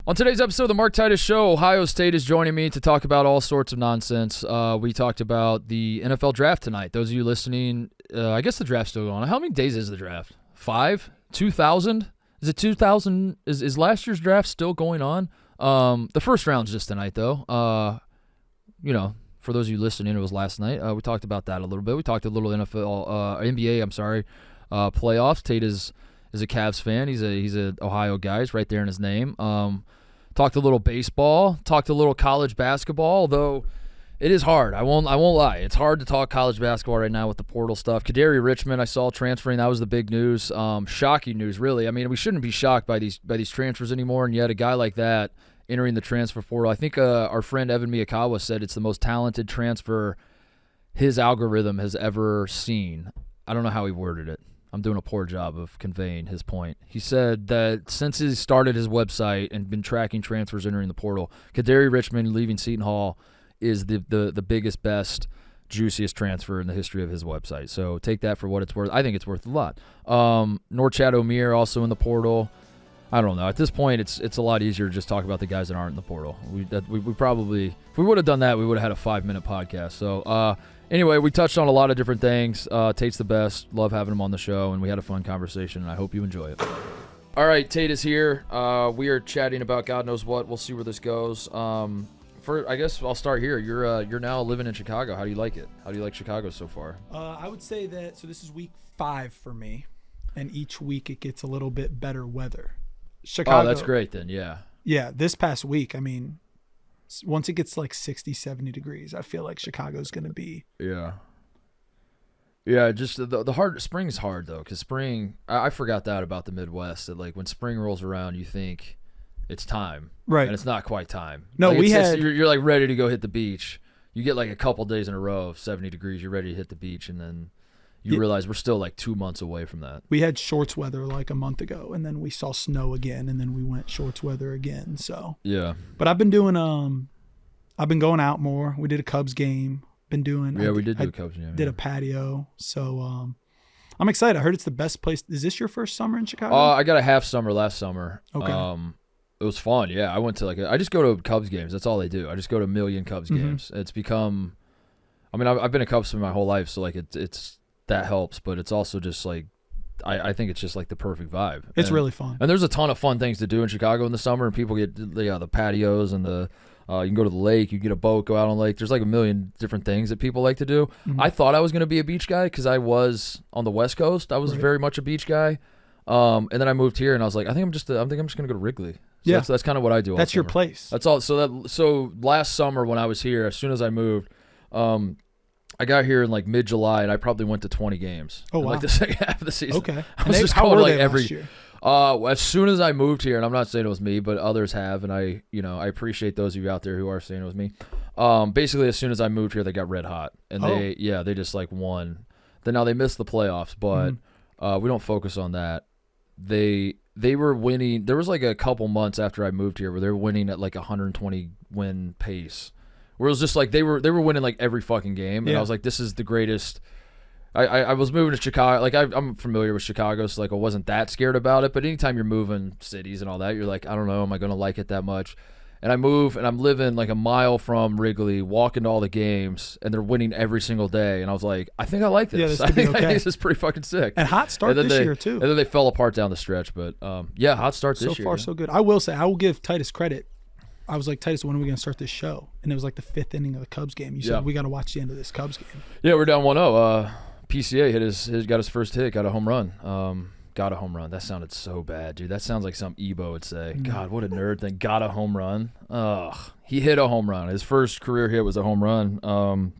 On today's episode of the Mark Titus Show, Ohio State is joining me to talk about all sorts of nonsense. We talked about the NFL draft tonight. Those of you listening, I guess the draft's still going on. How many days is the draft? 5? 2,000? Is it 2,000? Is last year's draft still going on? The first round's just tonight, though. For those of you listening, it was last night. We talked about that a little bit. We talked a little NBA, playoffs. Tate is a Cavs fan. He's a Ohio guy. He's right there in his name. Talked a little baseball. Talked a little college basketball, although it is hard. I won't lie. It's hard to talk college basketball right now with the portal stuff. Kadary Richmond, I saw transferring. That was the big news. Shocking news, really. I mean, we shouldn't be shocked by these transfers anymore, and yet a guy like that entering the transfer portal. I think our friend Evan Miyakawa said it's the most talented transfer his algorithm has ever seen. I don't know how he worded it. I'm doing a poor job of conveying his point. He said that since he started his website and been tracking transfers entering the portal, Kadary Richmond leaving Seton Hall is the biggest, best, juiciest transfer in the history of his website. So take that for what it's worth. I think it's worth a lot. Norchad Omier also in the portal. I don't know. At this point, it's a lot easier to just talk about the guys that aren't in the portal. We probably, if we would have done that, we would have had a 5-minute podcast. So anyway, we touched on a lot of different things. Tate's the best. Love having him on the show, and we had a fun conversation, and I hope you enjoy it. All right, Tate is here. We are chatting about God knows what. We'll see where this goes. I guess I'll start here. You're now living in Chicago. How do you like it? How do you like Chicago so far? I would say that, so this is week 5 for me, and each week it gets a little bit better weather. Chicago. Oh, that's great then, yeah. Yeah, this past week, I mean, once it gets like 60, 70 degrees, I feel like Chicago's going to be. Yeah. Yeah, just the hard spring is hard though, because spring, I forgot that about the Midwest, that like when spring rolls around, you think it's time. Right. And it's not quite time. No, like you're like ready to go hit the beach. You get like a couple days in a row of 70 degrees, you're ready to hit the beach, and then you realize we're still like 2 months away from that. We had shorts weather like a month ago, and then we saw snow again, and then we went shorts weather again. So yeah. But I've been doing I've been going out more. We did a Cubs game. We did do a Cubs game. Did a patio. So I'm excited. I heard it's the best place. Is this your first summer in Chicago? I got a half summer last summer. Okay. It was fun. Yeah, I went to I just go to Cubs games. That's all they do. I just go to a million Cubs games. It's become. I mean, I've been a Cubs fan my whole life, so like it's that helps. But it's also just like, I think it's just like the perfect vibe. It's really fun. And there's a ton of fun things to do in Chicago in the summer, and people get the patios and the. You can go to the lake. You get a boat, go out on the lake. There's like a million different things that people like to do. Mm-hmm. I thought I was going to be a beach guy because I was on the West Coast. I was very much a beach guy. And then I moved here, and I was like, I think I'm just going to go to Wrigley. So that's kind of what I do. That's your place. That's all. So last summer when I was here, as soon as I moved, I got here in like mid-July, and I probably went to 20 games. Oh, wow. Like the second half of the season. Okay. How were they last year? As soon as I moved here, and I'm not saying it was me, but others have, and I appreciate those of you out there who are saying it was me. Basically, as soon as I moved here, they got red hot, and they just like won. Then now they missed the playoffs, but we don't focus on that. They were winning. There was like a couple months after I moved here where they were winning at like 120 win pace, where it was just like they were winning like every fucking game, and I was like, this is the greatest. I was moving to Chicago. Like I'm familiar with Chicago, so like I wasn't that scared about it. But anytime you're moving cities and all that, you're like, I don't know, am I going to like it that much? And I move, and I'm living like a mile from Wrigley, walking to all the games, and they're winning every single day. And I was like, I think I like this. Yeah, this could be okay. I think this is pretty fucking sick. And hot start this year too. And then they fell apart down the stretch, but hot start this year. So far, so good. I will say, I will give Titus credit. I was like, Titus, when are we going to start this show? And it was like the 5th inning of the Cubs game. You said we got to watch the end of this Cubs game. Yeah, we're down 1-0. PCA got his first hit, got a home run. Got a home run. That sounded so bad, dude. That sounds like some Ebo would say. God, what a nerd thing. Got a home run. Ugh. He hit a home run. His first career hit was a home run.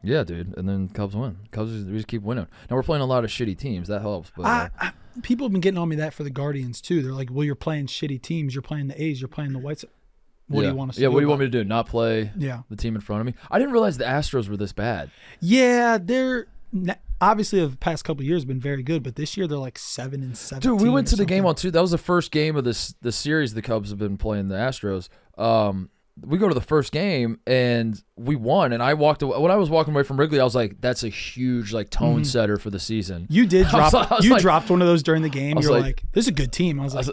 Yeah, dude. And then Cubs win. Cubs just keep winning. Now we're playing a lot of shitty teams. That helps. But people have been getting on me that for the Guardians too. They're like, well, you're playing shitty teams. You're playing the A's. You're playing the White Sox. What do you want us to do? Yeah, what do you want me to do? Not play the team in front of me? I didn't realize the Astros were this bad. Yeah, they're obviously the past couple of years been very good, but this year they're like 7-17. Dude, we went to the game on Tuesday. That was the first game of the series the Cubs have been playing the Astros. We go to the first game and we won. And I walked away. When I was walking away from Wrigley, I was like, "That's a huge like tone setter for the season." You did drop. You dropped one of those during the game. You're like, "This is a good team." I was like,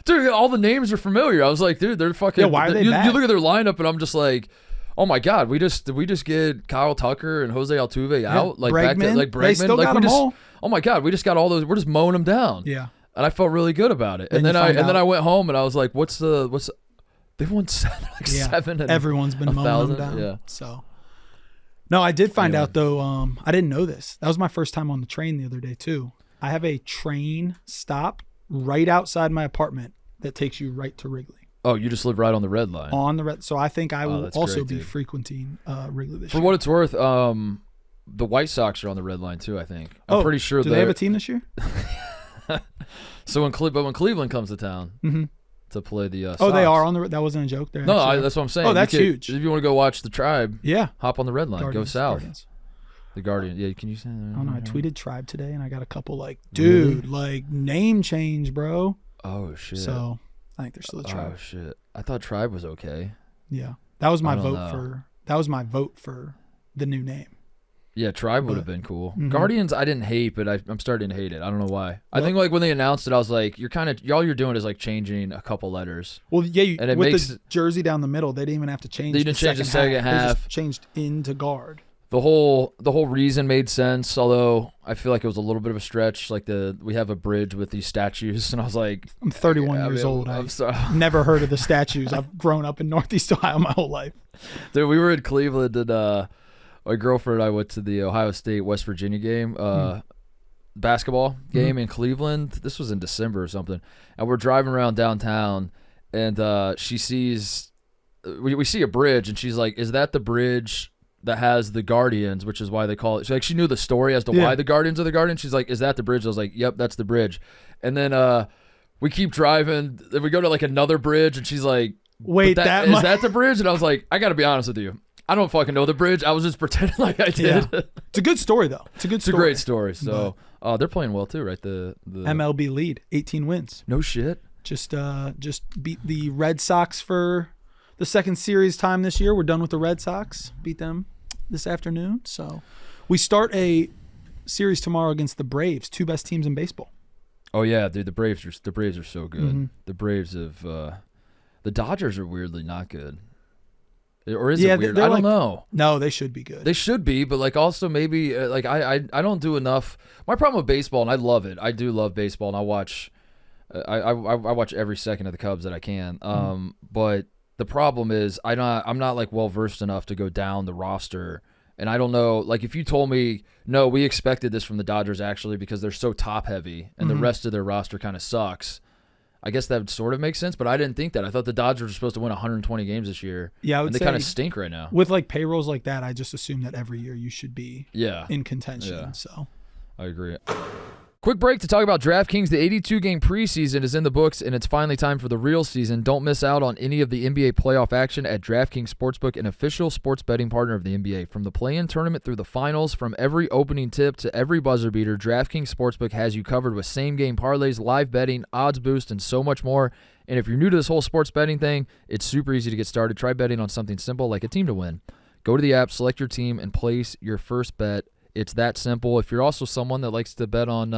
Dude, all the names are familiar. I was like, dude, they're fucking. Yeah, why are they you, bad? you look at their lineup, and I'm just like, oh my god, we just get Kyle Tucker and Jose Altuve out, like Bregman. back to like Bregman. They still like got we them just, all. oh my god, we just got all those. We're just mowing them down. Yeah. And I felt really good about it. Then And you then find I out. went home and I was like, they've won seven and Everyone's been mowing them 1,000. down. Yeah. So. No, I did find Anyway. out though. I didn't know this. That was my first time on the train the other day too. I have a train stop right outside my apartment that takes you right to Wrigley. Oh, you just live right on the red line. On the red. So I think I will that's also great, be dude. frequenting Wrigley this For year. what it's worth, the White Sox are on the red line too. I think. I'm pretty sure. Do they have a team this year? So when Cleveland comes to town Mm-hmm. to play the Oh, Sox, they are on the. That wasn't a joke. There. that's what I'm saying. Oh, that's You could- huge. If you want to go watch the Tribe, Yeah. hop on the red line, Guardians, go south. Guardians. The Guardian. Yeah, can you say that? I don't know. I tweeted Tribe today, and I got a couple like, dude, like name change, bro. Oh shit. So I think they're still a Tribe. Oh shit. I thought Tribe was okay. Yeah, that was my I don't vote know. for. That was my vote for the new name. Yeah, Tribe would But- have been cool. Mhm. Guardians, I didn't hate, but I'm starting to hate it. I don't know why. I Well- think like when they announced it, I was like, all you're doing is like changing a couple letters. Well, yeah, And it with makes- the jersey down the middle, they didn't even have to change. They didn't change the second They half. just changed into guard. The whole reason made sense, although I feel like it was a little bit of a stretch. Like we have a bridge with these statues, and I was like, I'm 31 I years mean, old. I'm I've sorry. never heard of the statues. I've grown up in Northeast Ohio my whole life. Dude, we were in Cleveland, and my girlfriend and I went to the Ohio State West Virginia game, basketball game in Cleveland. This was in December or something, and we're driving around downtown, and she sees we see a bridge, and she's like, "Is that the bridge that has the Guardians?" Which is why they call it. She knew the story as to why the Guardians are the Guardians. She's like, "Is that the bridge?" I was like, "Yep, that's the bridge." And then we keep driving. Then we go to like another bridge, and she's like, Wait, "Is that the bridge?" And I was like, "I got to be honest with you. I don't fucking know the bridge. I was just pretending like I did." Yeah. It's a good story though. It's a good It's a story. great story. So they're playing well too, right? The MLB lead, 18 wins. no shit. Just beat the Red Sox for the second series time this year. We're done with the Red Sox. Beat them this afternoon. So we start a series tomorrow against the Braves, two best teams in baseball. Oh yeah, dude. The Braves are so good. Mm-hmm. The Braves have the Dodgers are weirdly not good. Or is Yeah, it weird? they're I don't like- know. No, they should be good. They should be, but like also maybe like I don't do enough. My problem with baseball, and I love it. I do love baseball, and I watch. I watch every second of the Cubs that I can. But the problem is I'm not like well versed enough to go down the roster, and I don't know. Like if you told me no, we expected this from the Dodgers actually because they're so top heavy, and the rest of their roster kind of sucks. I guess that would sort of make sense, but I didn't think that. I thought the Dodgers were supposed to win 120 games this year. Yeah, I would and they say kind of stink right now. with like payrolls like that, I just assume that every year you should be Yeah, in contention. Yeah. So I agree. Quick break to talk about DraftKings. The 82-game preseason is in the books, and it's finally time for the real season. Don't miss out on any of the NBA playoff action at DraftKings Sportsbook, an official sports betting partner of the NBA. From the play-in tournament through the finals, from every opening tip to every buzzer beater, DraftKings Sportsbook has you covered with same-game parlays, live betting, odds boost, and so much more. And if you're new to this whole sports betting thing, it's super easy to get started. Try betting on something simple like a team to win. Go to the app, select your team, and place your first bet. It's that simple. If you're also someone that likes to bet on,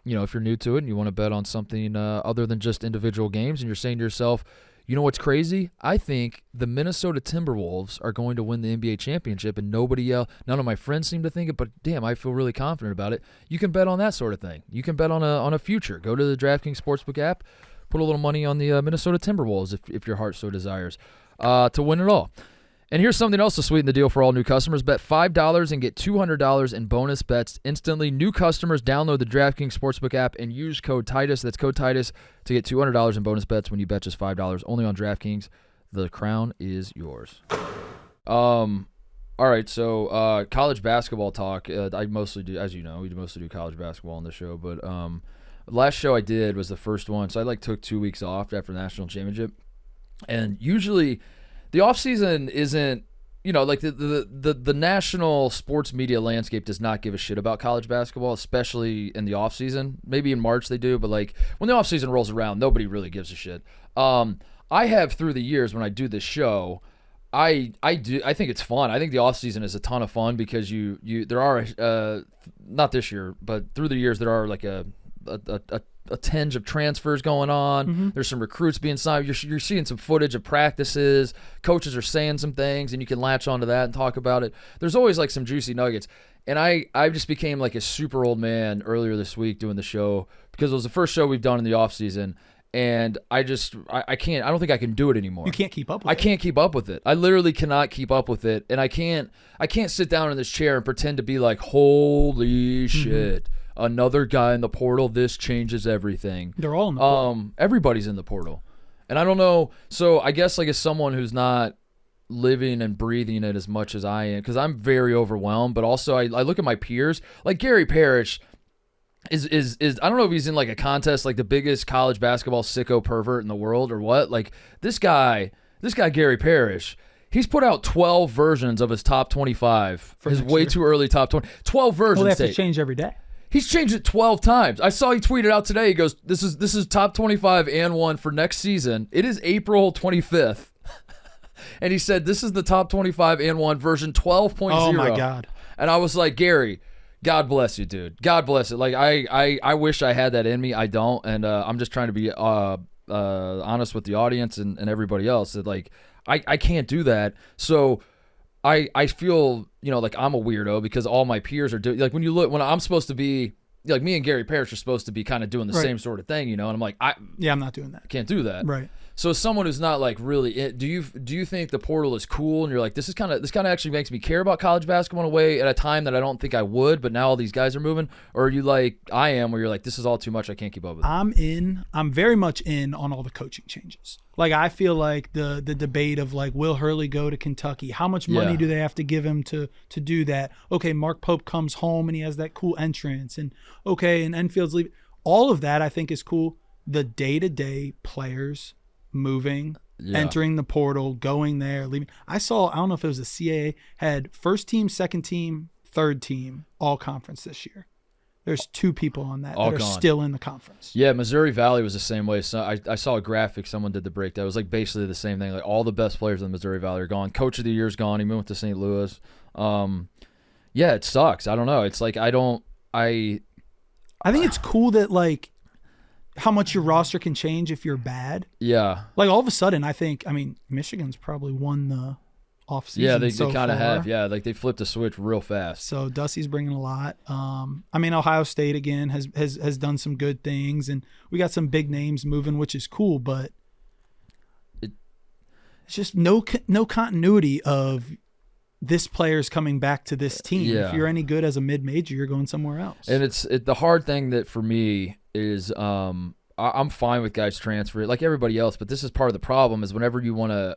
if you're new to it and you want to bet on something other than just individual games and you're saying to yourself, you know what's crazy? I think the Minnesota Timberwolves are going to win the NBA championship and nobody else, none of my friends seem to think it, but damn, I feel really confident about it. You can bet on that sort of thing. You can bet on a future. Go to the DraftKings Sportsbook app, put a little money on the Minnesota Timberwolves if your heart so desires to win it all. And here's something else to sweeten the deal for all new customers. Bet $5 and get $200 in bonus bets instantly. New customers download the DraftKings Sportsbook app and use code Titus. That's code Titus to get $200 in bonus bets when you bet just $5 only on DraftKings. The crown is yours. All right, so college basketball talk. I mostly do, as you know, we mostly do college basketball on the show. But last show I did was the first one, so I took 2 weeks off after the national championship. And usually the offseason isn't, the national sports media landscape does not give a shit about college basketball, especially in the offseason. Maybe in March they do, but when the offseason rolls around, nobody really gives a shit. I have through the years when I do this show, I think it's fun. I think the offseason is a ton of fun because there are not this year, but through the years there are a a tinge of transfers going on. There's some recruits being signed. You're seeing some footage of practices. Coaches are saying some things, and you can latch onto that and talk about it. There's always like some juicy nuggets. And I just became like a super old man earlier this week doing the show because it was the first show we've done in the off season. And I can't, I don't think I can do it anymore. You can't keep up with it. I can't keep up with it. I literally cannot keep up with it. And I can't sit down in this chair and pretend to be like, holy shit, another guy in the portal. This changes everything. They're all in the portal. Everybody's in the portal. And I don't know. So I guess like as someone who's not living and breathing it as much as I am, because I'm very overwhelmed, but also I look at my peers, like Gary Parrish is I don't know if he's in like a contest, like the biggest college basketball sicko pervert in the world or what. Like this guy Gary Parrish, he's put out 12 versions of his top 25. His way too early top 20. 12 versions. Well, they have to change every day. He's changed it 12 times. I saw he tweeted out today. He goes, "This is top 25 and 1 for next season. It is April 25th." And he said, "This is the top 25 and 1 version 12.0." Oh my God. And I was like, Gary, God bless you, dude. God bless it. Like I wish I had that in me. I don't, and I'm just trying to be honest with the audience and everybody else that like I can't do that. So I feel like I'm a weirdo because all my peers are doing, like when I'm supposed to be like, me and Gary Parrish are supposed to be kind of doing the same sort of thing, and I'm like I'm not doing that. I can't do that. Right. So as someone who's not like really, do you think the portal is cool? And you're like, this kind of actually makes me care about college basketball in a way at a time that I don't think I would, but now all these guys are moving? Or are you like I am, where you're like, this is all too much, I can't keep up with it? I'm very much in on all the coaching changes. Like I feel like the debate of like, will Hurley go to Kentucky? How much money do they have to give him to do that? Okay, Mark Pope comes home and he has that cool entrance, and okay, and Enfield's leaving. All of that I think is cool. The day-to-day players moving, entering the portal, going there, leaving. I don't know if it was the CAA, had first team, second team, third team, all conference this year. There's 2 people on that are still in the conference. Yeah, Missouri Valley was the same way. So I saw a graphic, someone did the breakdown. It was like basically the same thing. Like all the best players in the Missouri Valley are gone. Coach of the year is gone. He moved to St. Louis. Yeah, it sucks. I don't know. It's like I think it's cool that like how much your roster can change if you're bad. Yeah. Like all of a sudden, Michigan's probably won the offseason. Yeah, they kind of have. Yeah, like they flipped the switch real fast. So Dusty's bringing a lot. Ohio State again has done some good things, and we got some big names moving, which is cool. But it's just no continuity of this player's coming back to this team. Yeah. If you're any good as a mid-major, you're going somewhere else. And the hard thing that for me is I'm fine with guys transferring like everybody else, but this is part of the problem is whenever you want to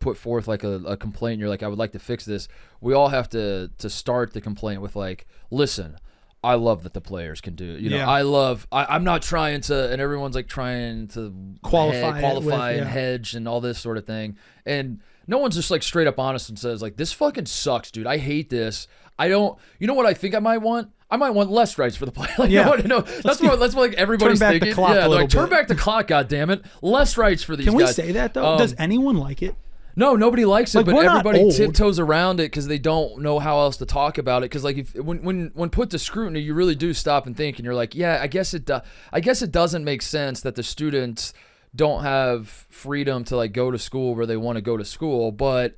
put forth like a complaint, and you're like, I would like to fix this, we all have to start the complaint with like, listen, I love that the players can do it. I'm not trying to, and everyone's like trying to qualify and hedge and all this sort of thing. And no one's just like straight up honest and says like, this fucking sucks, dude. I hate this. You know what I think I might want? I might want less rights for the play. Like, that's what like everybody's thinking. Turn back the clock a little bit. Turn back the clock, goddammit. Less rights for these guys. Can we say that though? Does anyone like it? No, nobody likes it, like, but everybody old. tiptoes around it because they don't know how else to talk about it. Because like when put to scrutiny, you really do stop and think, and you're like, yeah, I guess it doesn't make sense that the students don't have freedom to like go to school where they want to go to school, but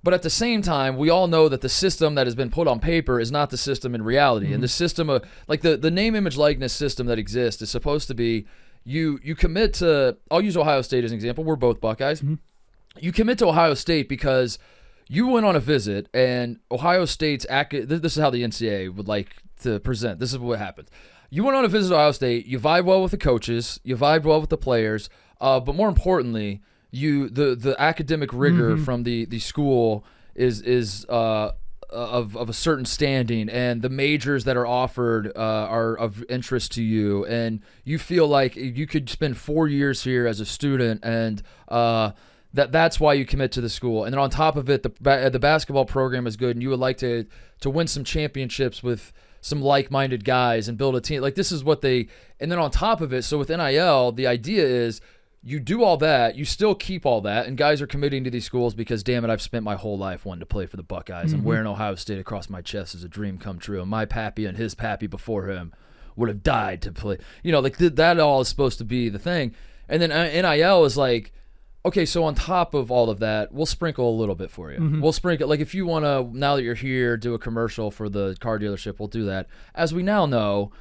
at the same time, we all know that the system that has been put on paper is not the system in reality. And the system of like the name, image, likeness system that exists is supposed to be you commit to. I'll use Ohio State as an example. We're both Buckeyes. You commit to Ohio State because you went on a visit, and Ohio State's this is how the NCAA would like to present. This is what happened. You went on a visit to Ohio State. You vibe well with the coaches. You vibed well with the players. But more importantly, the academic rigor from the school is of a certain standing, and the majors that are offered are of interest to you, and you feel like you could spend 4 years here as a student, and that's why you commit to the school. And then on top of it, the basketball program is good, and you would like to win some championships with some like-minded guys and build a team. Like this is what and then on top of it, so with NIL, the idea is you do all that, you still keep all that, and guys are committing to these schools because, damn it, I've spent my whole life wanting to play for the Buckeyes, and wearing Ohio State across my chest is a dream come true. And my pappy and his pappy before him would have died to play. Like that all is supposed to be the thing. And then NIL is like, okay, so on top of all of that, we'll sprinkle a little bit for you. We'll sprinkle, like if you want to, now that you're here, do a commercial for the car dealership, we'll do that. As we now know,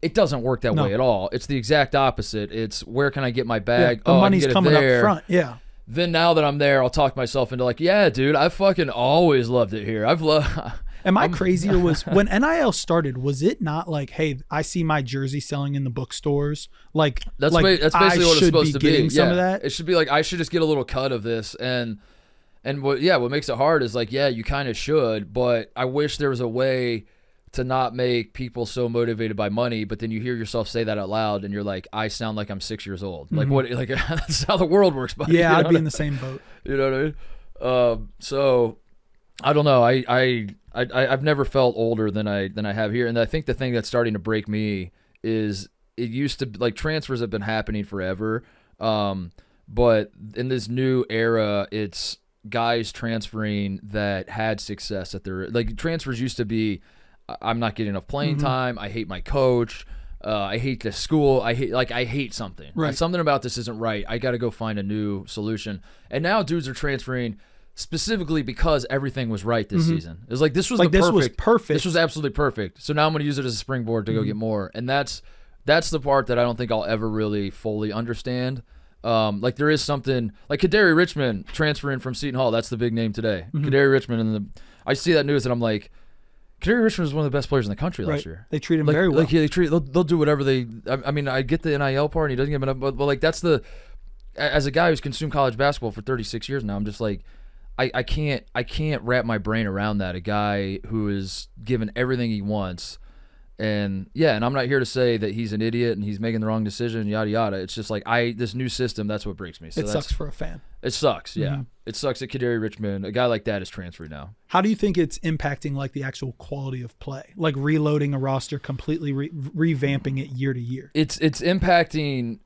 it doesn't work that way at all. It's the exact opposite. It's where can I get my bag? The money's coming up front. Yeah. Then now that I'm there, I'll talk myself into like, yeah, dude, I fucking always loved it here. Am I crazy, or was when NIL started, was it not like, hey, I see my jersey selling in the bookstores? Like that's basically what it's supposed to be. Some of that. It should be like I should just get a little cut of this, and what makes it hard is like, yeah, you kind of should, but I wish there was a way to not make people so motivated by money. But then you hear yourself say that out loud, and you're like, I sound like I'm 6 years old. Like what? Like that's how the world works. Buddy. Yeah, I'd be in the same boat. You know what I mean? So I don't know. I've never felt older than I have here, and I think the thing that's starting to break me is it used to like transfers have been happening forever, but in this new era, it's guys transferring that had success at their like transfers used to be. I'm not getting enough playing time. I hate my coach. I hate the school. I hate something. Right. Something about this isn't right. I got to go find a new solution. And now dudes are transferring specifically because everything was right this season. It was like this was like this was perfect. This was absolutely perfect. So now I'm going to use it as a springboard to go get more. And that's the part that I don't think I'll ever really fully understand. Like there is something like Kadary Richmond transferring from Seton Hall. That's the big name today. Kadary Richmond, and I see that news and I'm like, Kadary Richmond was one of the best players in the country last year. They treat him very well. Like yeah, they'll do whatever they. I mean, I get the NIL part, and he doesn't get enough, but like that's the. As a guy who's consumed college basketball for 36 years now, I'm just like, I can't wrap my brain around that. A guy who is given everything he wants, and I'm not here to say that he's an idiot and he's making the wrong decision, yada yada. It's just like this new system. That's what breaks me. So it sucks for a fan. It sucks. Yeah, it sucks that Kadary Richmond, a guy like that, is transferred now. How do you think it's impacting like the actual quality of play, like reloading a roster, completely revamping it year to year? It's impacting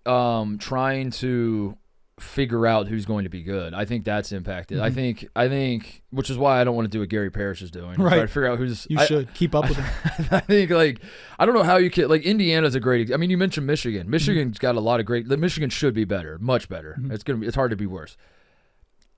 trying to figure out who's going to be good. I think that's impacted. I think, which is why I don't want to do what Gary Parrish is doing. Right. Try to figure out who's. You should keep up with him. I think I don't know how you can like Indiana's a great. I mean, you mentioned Michigan. Michigan's got a lot of great. Michigan should be better, much better. It's hard to be worse.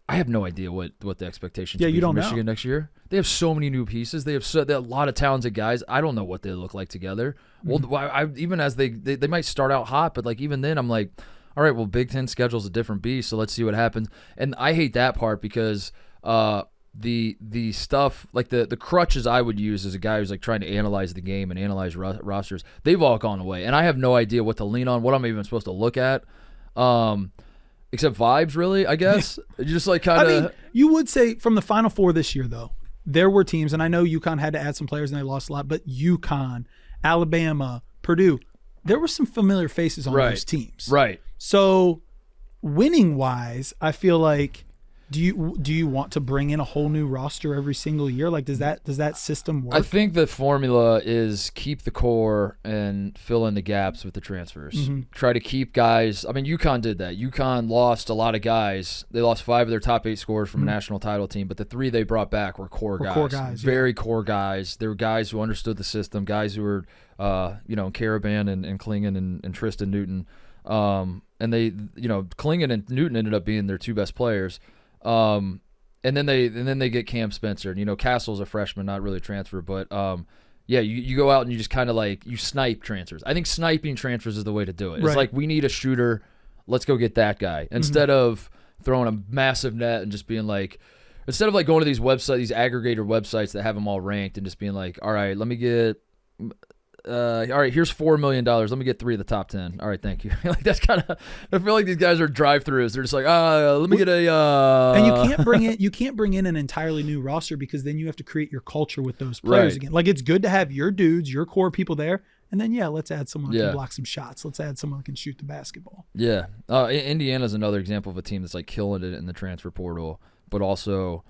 I have no idea what the expectations. Yeah, be you don't for know. Michigan next year. They have so many new pieces. They have a lot of talented guys. I don't know what they look like together. Well, even as they might start out hot, but like even then, I'm like, all right, well, Big Ten schedule's a different beast, so let's see what happens. And I hate that part because the stuff like the crutches I would use as a guy who's like trying to analyze the game and analyze rosters, they've all gone away, and I have no idea what to lean on, what I'm even supposed to look at. Except vibes, really, I guess. Just like kind of. I mean, you would say from the Final Four this year, though, there were teams, and I know UConn had to add some players and they lost a lot, but UConn, Alabama, Purdue, there were some familiar faces on those teams. Right. So, winning wise, I feel like, do you want to bring in a whole new roster every single year? Like, does that system work? I think the formula is keep the core and fill in the gaps with the transfers. Try to keep guys. I mean, UConn did that. UConn lost a lot of guys. They lost 5 of their top 8 scorers from a national title team, but the 3 they brought back were core guys. Very core guys. They were guys who understood the system, guys who were, Caravan and Klingon and Tristan Newton. And they, Klingon and Newton ended up being their 2 best players. And then they get Cam Spencer, and Castle's a freshman, not really a transfer, but you go out and you just kind of like you snipe transfers. I think sniping transfers is the way to do it. It's like we need a shooter, let's go get that guy instead of throwing a massive net and just being like, instead of like going to these websites, these aggregator websites that have them all ranked and just being like, all right, let me get. All right, here's $4 million. Let me get 3 of the top 10. All right, thank you. Like that's kind of. I feel like these guys are drive-throughs. They're just like, let me get a. And you can't bring in an entirely new roster because then you have to create your culture with those players again. Like it's good to have your dudes, your core people there, and then let's add someone who can block some shots. Let's add someone who can shoot the basketball. Yeah, Indiana's another example of a team that's like killing it in the transfer portal, but also.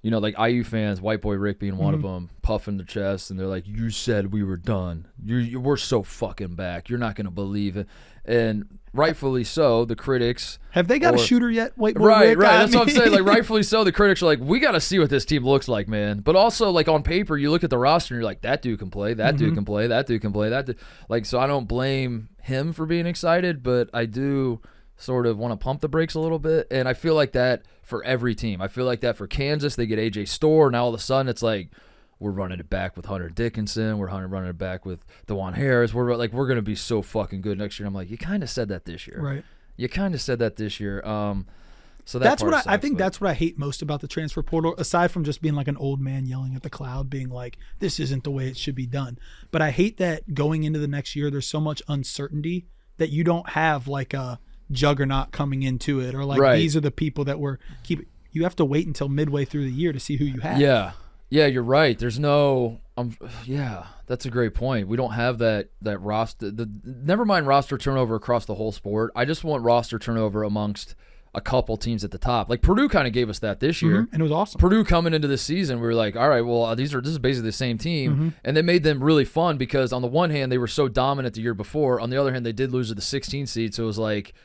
you know, like IU fans, White Boy Rick being one of them, puffing their chest, and they're like, "You said we were done. We're so fucking back. You're not gonna believe it." And rightfully so, the critics have they got a shooter yet? White Boy right, Rick? right. That's what I'm saying. Like rightfully so, the critics are like, "We got to see what this team looks like, man." But also, like on paper, you look at the roster and you're like, "That dude can play. That dude can play. That dude can play. That dude." Like, so I don't blame him for being excited, but I do sort of want to pump the brakes a little bit. And I feel like that for every team. I feel like that for Kansas. They get A.J. Storr. Now all of a sudden it's like, we're running it back with Hunter Dickinson. We're running it back with DeJuan Harris. We're going to be so fucking good next year. I'm like, you kind of said that this year. Right. You kind of said that this year. So that's what I think that's what I hate most about the transfer portal, aside from just being like an old man yelling at the cloud, being like, this isn't the way it should be done. But I hate that going into the next year, there's so much uncertainty that you don't have like a juggernaut coming into it, or like these are the people that we're keeping. You have to wait until midway through the year to see who you have. Yeah, you're right. There's no that's a great point. We don't have that roster. Never mind roster turnover across the whole sport. I just want roster turnover amongst a couple teams at the top. Like Purdue kind of gave us that this year, and it was awesome. Purdue coming into this season, we were like, all right, well, this is basically the same team, and they made them really fun because on the one hand they were so dominant the year before. On the other hand, they did lose to the 16 seed, so it was like,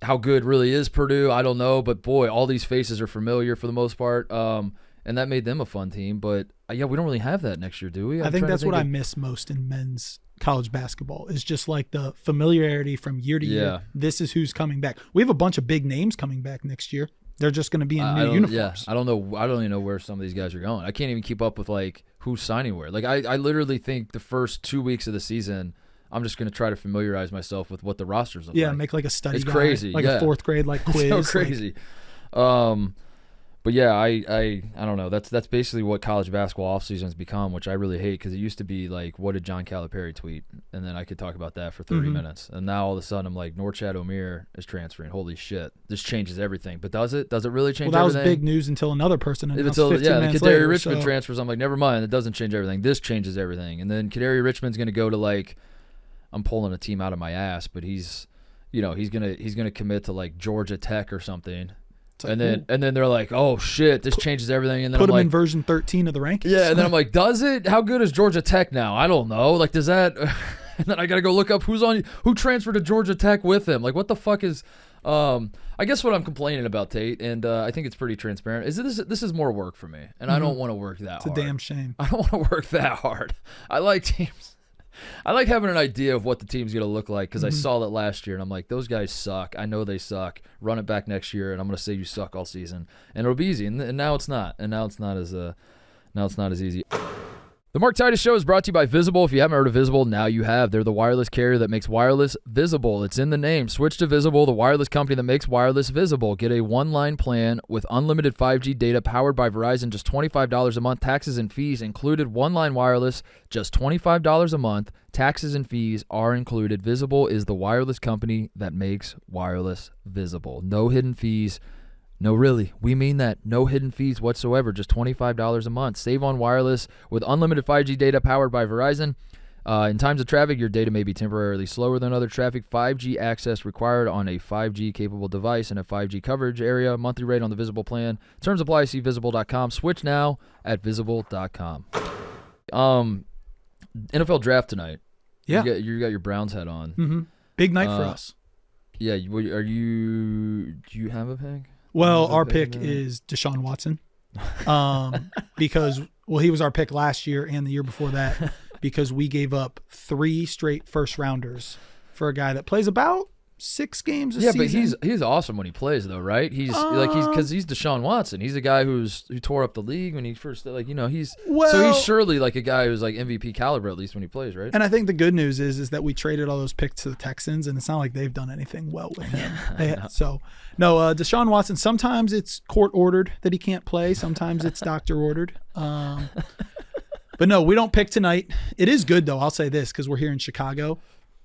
how good really is Purdue? I don't know, but boy, all these faces are familiar for the most part, and that made them a fun team. But we don't really have that next year, do we? I think that's what I miss most in men's college basketball is just like the familiarity from year to year. This is who's coming back. We have a bunch of big names coming back next year. They're just going to be in new uniforms. Yeah, I don't know. I don't even know where some of these guys are going. I can't even keep up with like who's signing where. Like I literally think the first 2 weeks of the season, I'm just going to try to familiarize myself with what the rosters look like. Yeah, make like a study It's guide, crazy. like a fourth grade like quiz. It's so crazy. But yeah, I don't know. That's basically what college basketball offseason has become, which I really hate because it used to be like, what did John Calipari tweet? And then I could talk about that for 30 minutes. And now all of a sudden I'm like, Norchad Omier is transferring. Holy shit. This changes everything. But does it? Does it really change everything? Well, that was big news until another person announced 15 the minutes Kadary later. Richmond transfers. I'm like, never mind. It doesn't change everything. This changes everything. And then Kadary Richmond's going to go to like, I'm pulling a team out of my ass, but he's gonna commit to like Georgia Tech or something. Like, and then they're like, oh shit, this changes everything. And then put I'm him like, in version 13 of the rankings. Yeah, and then I'm like, does it? How good is Georgia Tech now? I don't know. Like, does that? And then I gotta go look up who transferred to Georgia Tech with him. Like, what the fuck is? I guess what I'm complaining about, Tate, and I think it's pretty transparent, is this is more work for me, and I don't want to work that hard. It's a damn shame. I don't want to work that hard. I like teams. I like having an idea of what the team's going to look like because I saw that last year, and I'm like, those guys suck. I know they suck. Run it back next year, and I'm going to say you suck all season, and it'll be easy. And now it's not. And now it's not as easy. The Mark Titus Show is brought to you by Visible. If you haven't heard of Visible, now you have. They're the wireless carrier that makes wireless visible. It's in the name. Switch to Visible, the wireless company that makes wireless visible. Get a one-line plan with unlimited 5G data powered by Verizon, just $25 a month. Taxes and fees included. One-line wireless, just $25 a month. Taxes and fees are included. Visible is the wireless company that makes wireless visible. No hidden fees. No, really. We mean that. No hidden fees whatsoever. Just $25 a month. Save on wireless with unlimited 5G data powered by Verizon. In times of traffic, your data may be temporarily slower than other traffic. 5G access required on a 5G-capable device in a 5G coverage area. Monthly rate on the Visible plan. Terms apply. See Visible.com. Switch now at Visible.com. NFL draft tonight. Yeah. You got your Browns hat on. Mm-hmm. Big night for us. Yeah. Do you have a pick? Well, our pick is Deshaun Watson, because he was our pick last year and the year before that, because we gave up 3 straight first rounders for a guy that plays about 6 games a season. Yeah, but he's awesome when he plays though, right? He's because he's Deshaun Watson. He's a guy who tore up the league when he first so he's surely like a guy who's like MVP caliber at least when he plays, right? And I think the good news is that we traded all those picks to the Texans, and it's not like they've done anything well with him. Deshaun Watson. Sometimes it's court ordered that he can't play. Sometimes it's doctor ordered. But no, we don't pick tonight. It is good though. I'll say this because we're here in Chicago.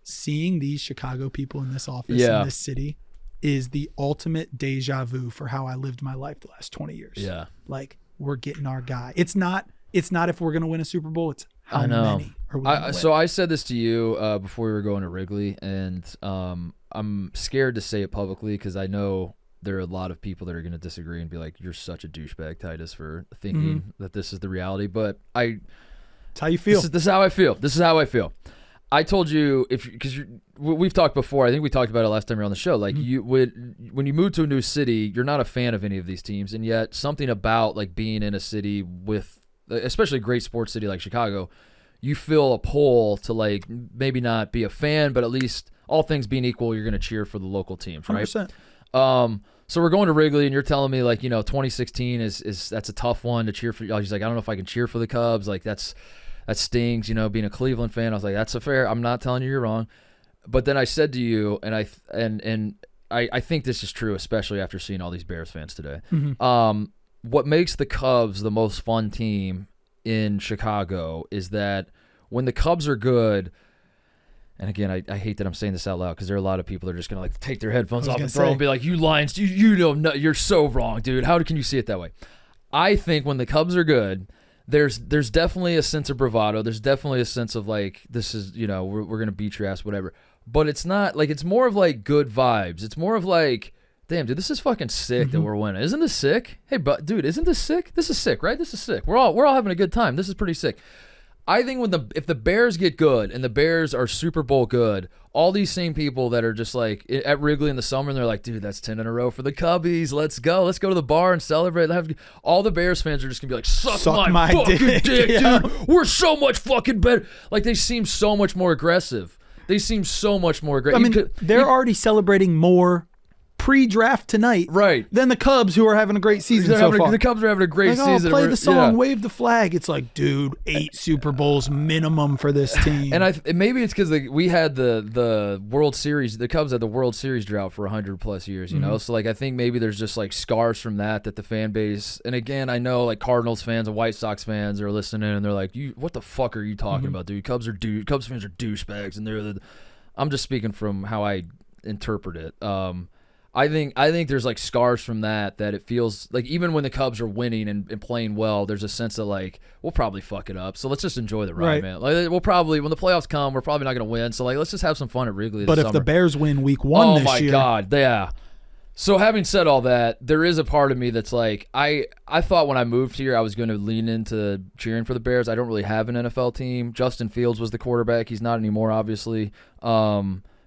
Seeing these Chicago people in this office in this city is the ultimate deja vu for how I lived my life the last 20 years. Yeah. Like, we're getting our guy. It's not if we're going to win a Super Bowl. It's how many are we going to win. So I said this to you before we were going to Wrigley, and I'm scared to say it publicly because I know there are a lot of people that are going to disagree and be like, "You're such a douchebag, Titus, for thinking that this is the reality." But That's how you feel. This is how I feel. This is how I feel. I told you because we've talked before. I think we talked about it last time you were on the show. Like when you move to a new city, you're not a fan of any of these teams, and yet something about like being in a city with, especially a great sports city like Chicago, you feel a pull to like maybe not be a fan, but at least all things being equal, you're going to cheer for the local teams, right? 100%. So we're going to Wrigley, and you're telling me like 2016 is that's a tough one to cheer for. He's like, I don't know if I can cheer for the Cubs. Like that stings, being a Cleveland fan. I was like, that's a fair. I'm not telling you you're wrong. But then I said to you, and I think this is true, especially after seeing all these Bears fans today. What makes the Cubs the most fun team in Chicago is that when the Cubs are good, and again, I hate that I'm saying this out loud because there are a lot of people that are just going to like take their headphones off and throw and be like, you Lions, you know, you're so wrong, dude. How can you see it that way? I think when the Cubs are good, there's definitely a sense of bravado. There's definitely a sense of like, this is, we're going to beat your ass, whatever. But it's not like, it's more of like good vibes. It's more of like, damn, dude, this is fucking sick that we're winning. Isn't this sick? Hey, but dude, isn't this sick? This is sick, right? This is sick. We're all having a good time. This is pretty sick. I think if the Bears get good and the Bears are Super Bowl good, all these same people that are just like at Wrigley in the summer and they're like, dude, that's 10 in a row for the Cubbies. Let's go to the bar and celebrate. All the Bears fans are just gonna be like, suck my fucking dick, yeah. dude. We're so much fucking better. Like they seem so much more aggressive. They seem so much more aggressive. I mean, they're already celebrating more pre-draft tonight, right? Than the Cubs, who are having a great season so far. The Cubs are having a great season. Play the song, wave the flag. It's like, dude, 8 Super Bowls minimum for this team. And maybe it's because we had the World Series. The Cubs had the World Series drought for 100+ years. So like I think maybe there's just like scars from that the fan base. And again, I know like Cardinals fans and White Sox fans are listening and they're like, what the fuck are you talking about, dude? Cubs fans are douchebags, and I'm just speaking from how I interpret it. I think there's like scars from that it feels like even when the Cubs are winning and playing well, there's a sense of like, we'll probably fuck it up. So let's just enjoy the ride, man. Like we'll probably, when the playoffs come, we're probably not going to win. So like, let's just have some fun at Wrigley this But if summer. the Bears win week 1 this year. Oh my God. Yeah. So having said all that, there is a part of me that's like, I thought when I moved here, I was going to lean into cheering for the Bears. I don't really have an NFL team. Justin Fields was the quarterback. He's not anymore, obviously.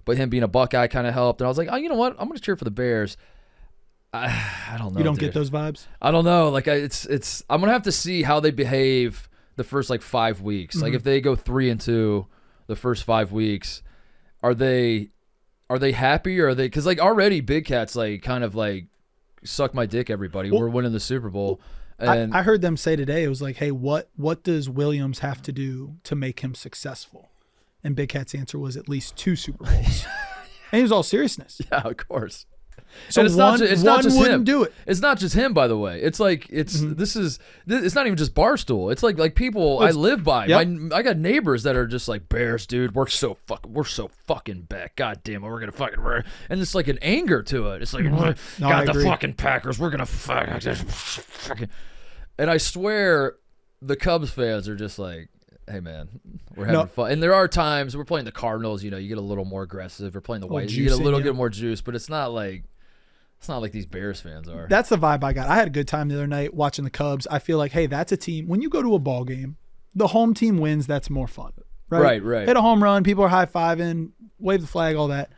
But him being a Buckeye kind of helped. And I was like, oh, you know what? I'm going to cheer for the Bears. I don't know. You don't get those vibes? I don't know. Like I'm going to have to see how they behave the first like 5 weeks. Like if they go 3-2 the first 5 weeks, are they happy, or are they, because like already Big Cat's like kind of like suck my dick, everybody. We're winning the Super Bowl. And I heard them say today, it was like, hey, what does Williams have to do to make him successful? And Big Cat's answer was at least 2 Super Bowls. And he was all seriousness. Yeah, of course. So it's one not just wouldn't him. do it. It's not just him, by the way. It's like it's not even just Barstool. It's like people I live by. Yep. I got neighbors that are just like, Bears, dude. We're so fucking back. God damn it, we're gonna fucking. And it's like an anger to it. It's like, got the fucking Packers. We're gonna fucking. And I swear, the Cubs fans are just like, hey man, we're having fun. And there are times we're playing the Cardinals, you get a little more aggressive. We're playing the White, you get a little bit more juice, but it's not like these Bears fans are. That's the vibe I got. I had a good time the other night watching the Cubs. I feel like, hey, that's a team. When you go to a ball game, the home team wins. That's more fun, right? Right. Hit a home run, people are high fiving, wave the flag, all that.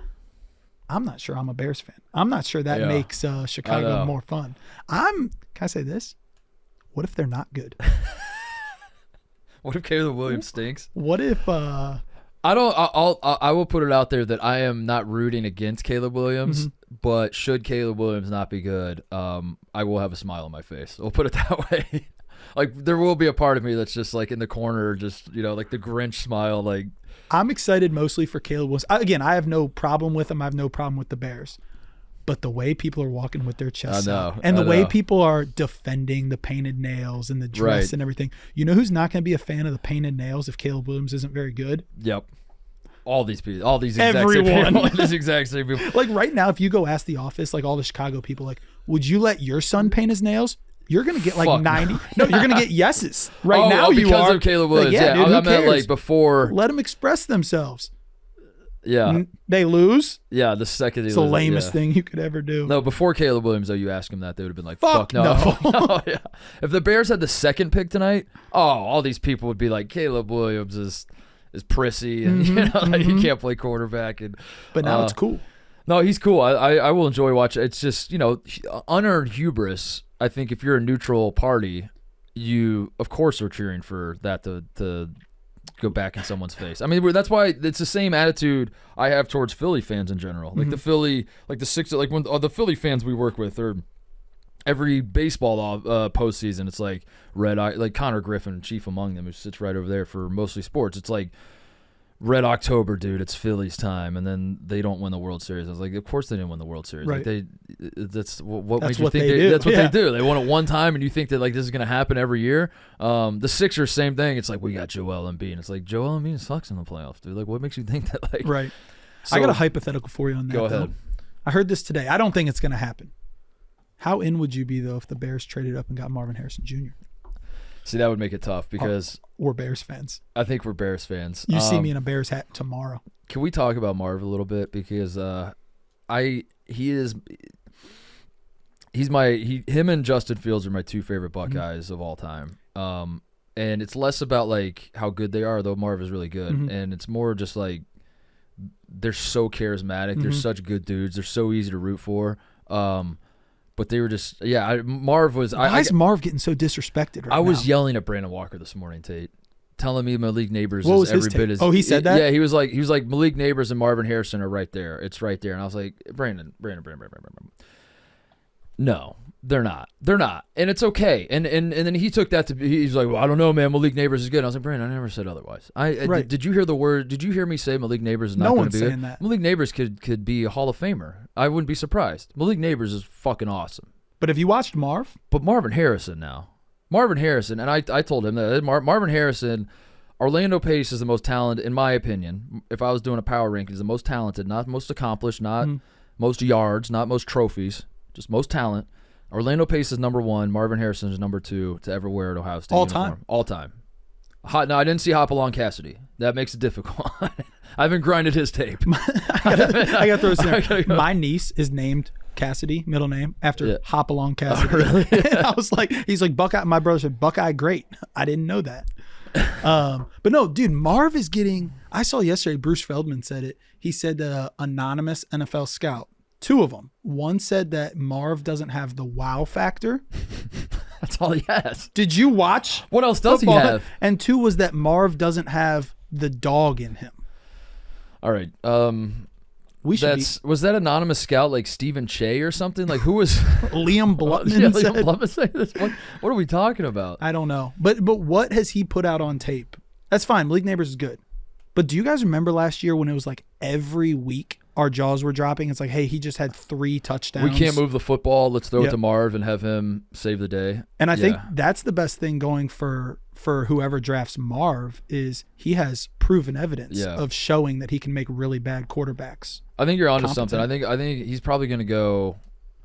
I'm not sure I'm a Bears fan. I'm not sure that makes Chicago more fun. Can I say this? What if they're not good? What if Caleb Williams stinks? What if I will put it out there that I am not rooting against Caleb Williams, but should Caleb Williams not be good, I will have a smile on my face. We'll put it that way. Like there will be a part of me that's just like in the corner, just like the Grinch smile. Like I'm excited mostly for Caleb Williams. Again, I have no problem with him. I have no problem with the Bears. But the way people are walking with their chests out, and the way people are defending the painted nails and the dress and everything. You know who's not going to be a fan of the painted nails if Caleb Williams isn't very good? Yep. All these people. All these exact same people. Like right now, if you go ask the office, like all the Chicago people, like, would you let your son paint his nails? You're going to get like 90. No, you're going to get yeses. Now you are. Because of Caleb Williams. Like, dude, I meant like before. Let them express themselves. Yeah. They lose. Yeah, the second It's the lamest thing you could ever do. No, before Caleb Williams, though, you ask him that, they would have been like, Fuck no. no. Fuck no. Yeah. If the Bears had the second pick tonight, all these people would be like, Caleb Williams is prissy and he can't play quarterback. But now it's cool. No, he's cool. I will enjoy watching. It's just, unearned hubris. I think if you're a neutral party, you, of course, are cheering for that to go back in someone's face. I mean, that's why it's the same attitude I have towards Philly fans in general. Like the Philly, like the Sixers, like when the Philly fans we work with are every baseball postseason. It's like red eye, like Connor Griffin, chief among them, who sits right over there for mostly sports. It's like Red October, dude. It's Philly's time, and then they don't win the World Series. I was like, of course they didn't win the World Series. Right. Like that's what That's makes you what think they do. that's what Yeah. they do. They won it one time, and you think that like this is gonna happen every year. The Sixers, same thing. It's like we got Joel Embiid, and it's like Joel Embiid sucks in the playoffs, dude. Like, what makes you think that? Like, Right. So, I got a hypothetical for you on that. Go though. ahead. I heard this today. I don't think it's going to happen. How in would you be, though, if the Bears traded up and got Marvin Harrison Jr.? See, that would make it tough because We're Bears fans. I think we're Bears fans. You see me in a Bears hat tomorrow. Can we talk about Marv a little bit because him and Justin Fields are my two favorite Buckeyes of all time. And it's less about like how good they are, though Marv is really good, and it's more just like they're so charismatic. They're such good dudes. They're so easy to root for. But they were just Marv was. Why is Marv getting so disrespected right now? I was yelling at Brandon Walker this morning, Tate, telling me Malik Neighbors What was is every his bit take? as. Oh, he said that? Yeah, he was like Malik Neighbors and Marvin Harrison are right there. It's right there, and I was like, Brandon. No, they're not. They're not, and it's okay. And then he took that to be. He's like, well, I don't know, man. Malik Neighbors is good. I was like, Brandon, I never said otherwise. Right. Did you hear the word? Did you hear me say Malik Neighbors is not No going one's to be saying good? that. Malik Neighbors could be a Hall of Famer. I wouldn't be surprised. Malik Neighbors is fucking awesome. But have you watched Marv? But Marvin Harrison, and I told him that Marvin Harrison, Orlando Pace is the most talented, in my opinion. If I was doing a power ranking, is the most talented, not most accomplished, not most yards, not most trophies, just most talent. Orlando Pace is number 1. Marvin Harrison is number 2 to ever wear an Ohio State uniform. All time. No, I didn't see Hopalong Cassidy. That makes it difficult. I haven't grinded his tape. I gotta throw this in there. My niece is named Cassidy, middle name, after Hopalong Cassidy. Oh, really? I was like, he's like Buckeye. My brother said Buckeye great. I didn't know that. But no, dude, Marv is getting. I saw yesterday. Bruce Feldman said it. He said that anonymous NFL scout. 2 of them. One said that Marv doesn't have the wow factor. That's all he has. Did you watch? What else does football? he have? And 2 was that Marv doesn't have the dog in him. All right. We should Was that anonymous scout like Stephen Che or something? Like who was Liam Blutman Liam said. Blutman saying this? What are we talking about? I don't know. But what has he put out on tape? That's fine. Malik Neighbors is good. But do you guys remember last year when it was like every week our jaws were dropping? It's like, hey, he just had 3 touchdowns. We can't move the football. Let's throw it to Marv and have him save the day. And I think that's the best thing going for whoever drafts Marv is he has proven evidence of showing that he can make really bad quarterbacks. I think you're onto something. I think he's probably going to go.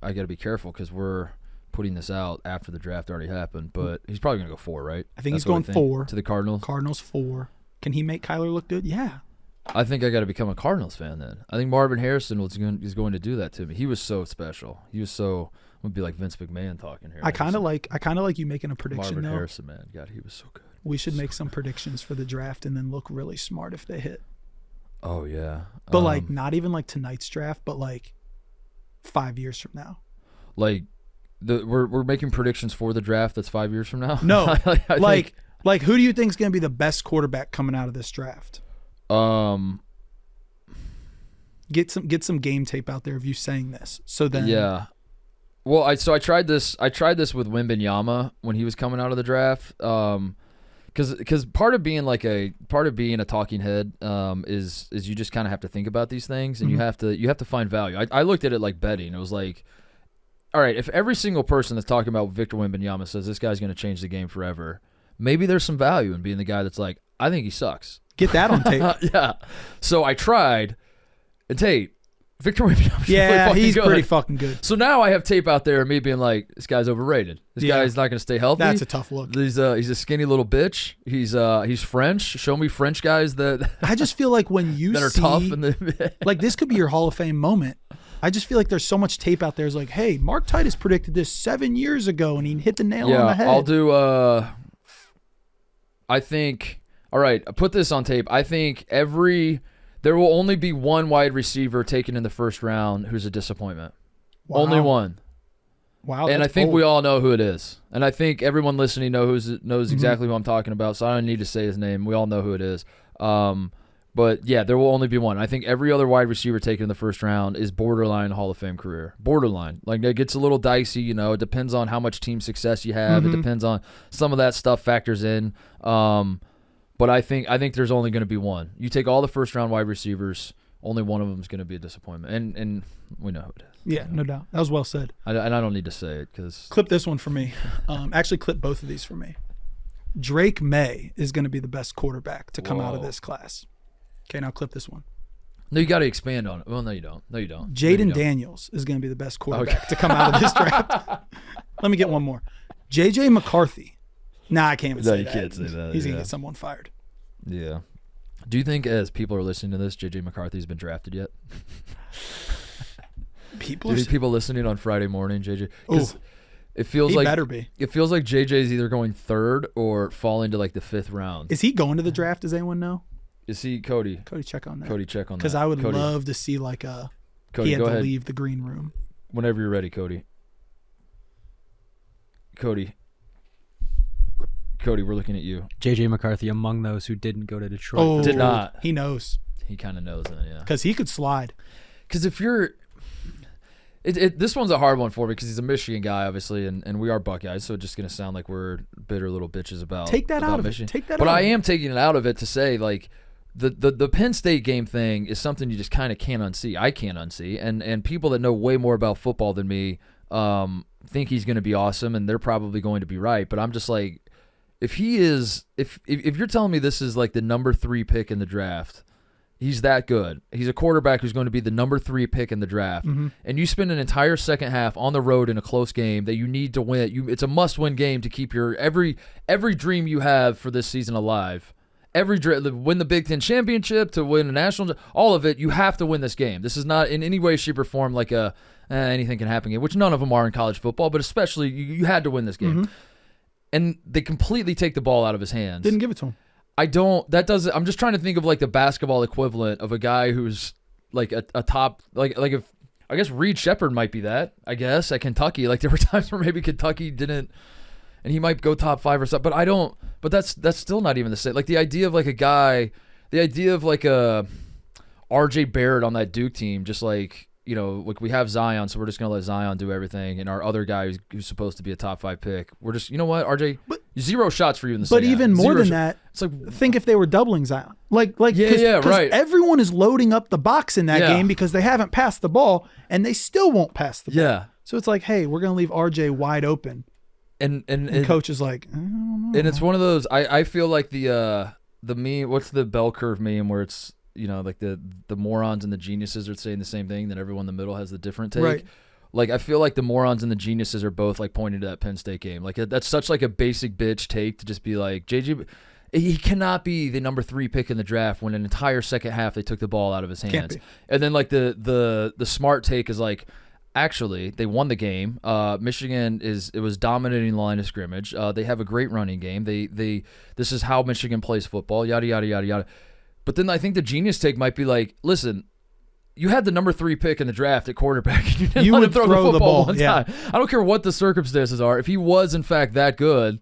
I got to be careful because we're putting this out after the draft already happened, but he's probably going to go 4, right? I think he's going 4 to the Cardinals. Cardinals 4. Can he make Kyler look good? Yeah. I think I got to become a Cardinals fan then. I think Marvin Harrison is going to do that to me. He was so special. He was so. I'm gonna be like Vince McMahon talking here. I kind of like you making a prediction. Marvin though. Harrison, man, God, he was so good. We should make some predictions for the draft and then look really smart if they hit. Oh yeah, but like not even like tonight's draft, but like 5 years from now. Like we're making predictions for the draft that's 5 years from now. No, like who do you think is going to be the best quarterback coming out of this draft? Get some game tape out there of you saying this. So then Well, I tried this with Wembanyama when he was coming out of the draft. Because part of being a talking head is you just kind of have to think about these things and you have to find value. I looked at it like betting. It was like, all right, if every single person that's talking about Victor Wembanyama says this guy's going to change the game forever, maybe there's some value in being the guy that's like, I think he sucks. Get that on tape. Yeah. So I tried. And Tate, Victor Wembanyama's Yeah, really fucking he's good. pretty fucking good. So now I have tape out there of me being like, this guy's overrated. This guy's not going to stay healthy. That's a tough look. He's a skinny little bitch. He's French. Show me French guys that I just feel like when you that are see, tough in the like this could be your Hall of Fame moment. I just feel like there's so much tape out there. It's like, hey, Mark Titus predicted this 7 years ago, and he hit the nail on the head. I'll do. I think. All right, put this on tape. I think there will only be one wide receiver taken in the first round who's a disappointment. Wow. Only one. Wow, And I that's think bold. we all know who it is. And I think everyone listening knows exactly who I'm talking about, so I don't need to say his name. We all know who it is. But, yeah, there will only be one. I think every other wide receiver taken in the first round is borderline Hall of Fame career. Borderline. Like, it gets a little dicey, you know. It depends on how much team success you have. It depends on some of that stuff factors in. But I think there's only going to be one. You take all the first-round wide receivers, only one of them is going to be a disappointment. And we know who it is. Yeah, no doubt. That was well said. And I don't need to say it because Clip this one for me. Actually, clip both of these for me. Drake May is going to be the best quarterback to come out of this class. Okay, now clip this one. No, you got to expand on it. Well, no, you don't. No, you don't. Jaden Daniels is going to be the best quarterback to come out of this draft. Let me get one more. J.J. McCarthy. Nah, I can't even say you that. can't say that, He's going yeah. to get someone fired. Yeah. Do you think as people are listening to this, J.J. McCarthy's been drafted yet? People Do are you think people listening on Friday morning, J.J.? Because Ooh, it feels he like better be. It feels like J.J.'s either going third or falling to like the 5th round. Is he going to the draft? Does anyone know? Is he Cody? Cody, check on that. Cody, check on that. Because I would Cody, love to see like Cody, he had go to ahead. leave the green room. Whenever you're ready, Cody. Cody, we're looking at you. J.J. McCarthy among those who didn't go to Detroit. Oh, Did not. He knows. He kind of knows that, yeah. Because he could slide. Because if you're, this one's a hard one for me because he's a Michigan guy, obviously, and we are Buckeyes, so it's just gonna sound like we're bitter little bitches about. Take that about out of Michigan. it. Take that but out I of it. am taking it out of it to say like the Penn State game thing is something you just kind of can't unsee. I can't unsee, and people that know way more about football than me think he's gonna be awesome, and they're probably going to be right. But I'm just like, if you're telling me this is like the number 3 pick in the draft. He's that good. He's a quarterback who's going to be the number 3 pick in the draft. Mm-hmm. And you spend an entire second half on the road in a close game that you need to win. It's a must-win game to keep your every dream you have for this season alive. Win the Big Ten championship, to win a national, all of it. You have to win this game. This is not in any way, shape, or form like a anything can happen game, which none of them are in college football. But especially you had to win this game. Mm-hmm. And they completely take the ball out of his hands. Didn't give it to him. I'm just trying to think of like the basketball equivalent of a guy who's like a top, like if, I guess Reed Shepherd might be that, I guess, at Kentucky. Like there were times where maybe Kentucky didn't, and he might go top 5 or something, but that's still not even the same. Like the idea of like a RJ Barrett on that Duke team, just like, you know, like we have Zion, so we're just going to let Zion do everything. And our other guy who's supposed to be a top 5 pick, we're just, you know what, RJ, 0 shots for you in the But second even half. more 0 than that, it's like, think if they were doubling Zion. Like, Yeah, right. Everyone is loading up the box in that Yeah. game because they haven't passed the ball, and they still won't pass the ball. yeah. So it's like, hey, we're going to leave RJ wide open. And Coach is like, I don't know. and it's one of those, I feel like the meme, what's the bell curve meme where it's, you know, like the morons and the geniuses are saying the same thing, then everyone in the middle has the different take. Right. Like I feel like the morons and the geniuses are both like pointing to that Penn State game. Like that's such like a basic bitch take to just be like, JJ, he cannot be the number 3 pick in the draft when an entire second half they took the ball out of his hands. Can't be. And then like the smart take is like, actually, they won the game. Michigan was dominating the line of scrimmage. They have a great running game. This is how Michigan plays football. Yada yada yada yada. But then I think the genius take might be like, listen, you had the number 3 pick in the draft at quarterback. And you didn't let him throw the football one time. I don't care what the circumstances are. If he was in fact that good,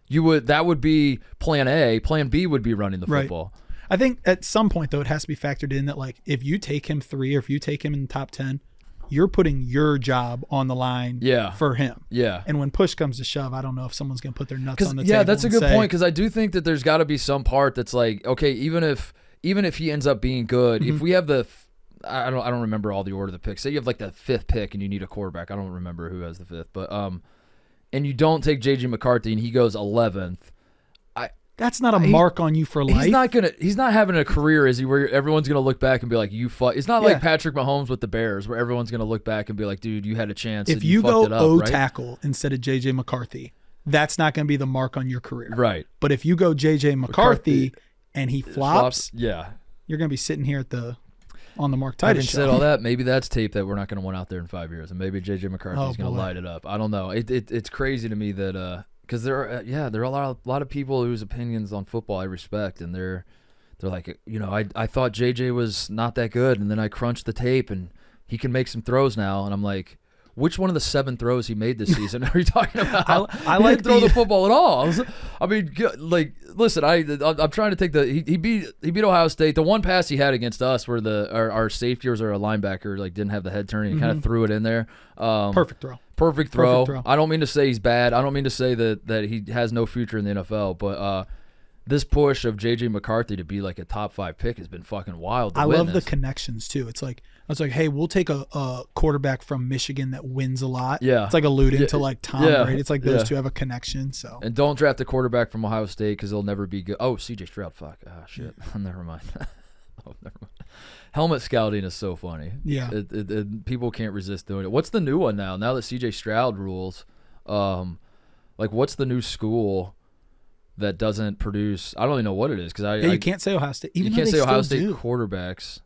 that would be plan A. Plan B would be running the football. I think at some point though, it has to be factored in that like if you take him 3 or if you take him in the top 10, you're putting your job on the line for him. Yeah. And when push comes to shove, I don't know if someone's going to put their nuts on the table. Yeah, that's a good say, point because I do think that there's got to be some part that's like, okay, even if he ends up being good, if we have I don't remember all the order of the picks. Say you have like the 5th pick and you need a quarterback. I don't remember who has the 5th, but and you don't take JJ McCarthy and he goes 11th. That's not a mark on you for life. He's not having a career, is he? Where everyone's gonna look back and be like, "You fuck." It's not like Patrick Mahomes with the Bears, where everyone's gonna look back and be like, "Dude, you had a chance." If you go tackle instead of JJ McCarthy, that's not gonna be the mark on your career, right? But if you go JJ McCarthy and he flops, yeah, you're gonna be sitting here on the Mark Titus show. Said all that, maybe that's tape that we're not gonna want out there in 5 years, and maybe JJ McCarthy's gonna light it up. I don't know. It's crazy to me that. Because there are a lot of people whose opinions on football I respect, and they're like, I thought JJ was not that good, and then I crunched the tape, and he can make some throws now, and I'm like, which one of the 7 throws he made this season are you talking about? I he like didn't throw the football at all. Listen, I'm trying to take he beat Ohio State. The one pass he had against us where our safeties or a linebacker didn't have the head turning, he kind of threw it in there. Perfect throw. Perfect throw. I don't mean to say he's bad. I don't mean to say that he has no future in the NFL. But this push of J.J. McCarthy to be like a top 5 pick has been fucking wild. I love the connections too. It's like hey, we'll take a quarterback from Michigan that wins a lot. Yeah, it's like alluding to like Tom Brady. It's like those two have a connection. So and don't draft a quarterback from Ohio State because they'll never be good. Oh, C.J. Stroud. Fuck. Ah, shit. Never mind. Never mind. Helmet scouting is so funny. Yeah. People can't resist doing it. What's the new one now? Now that C.J. Stroud rules, what's the new school that doesn't produce? I don't even know what it is because you can't say Ohio State. You can't say Ohio State quarterbacks.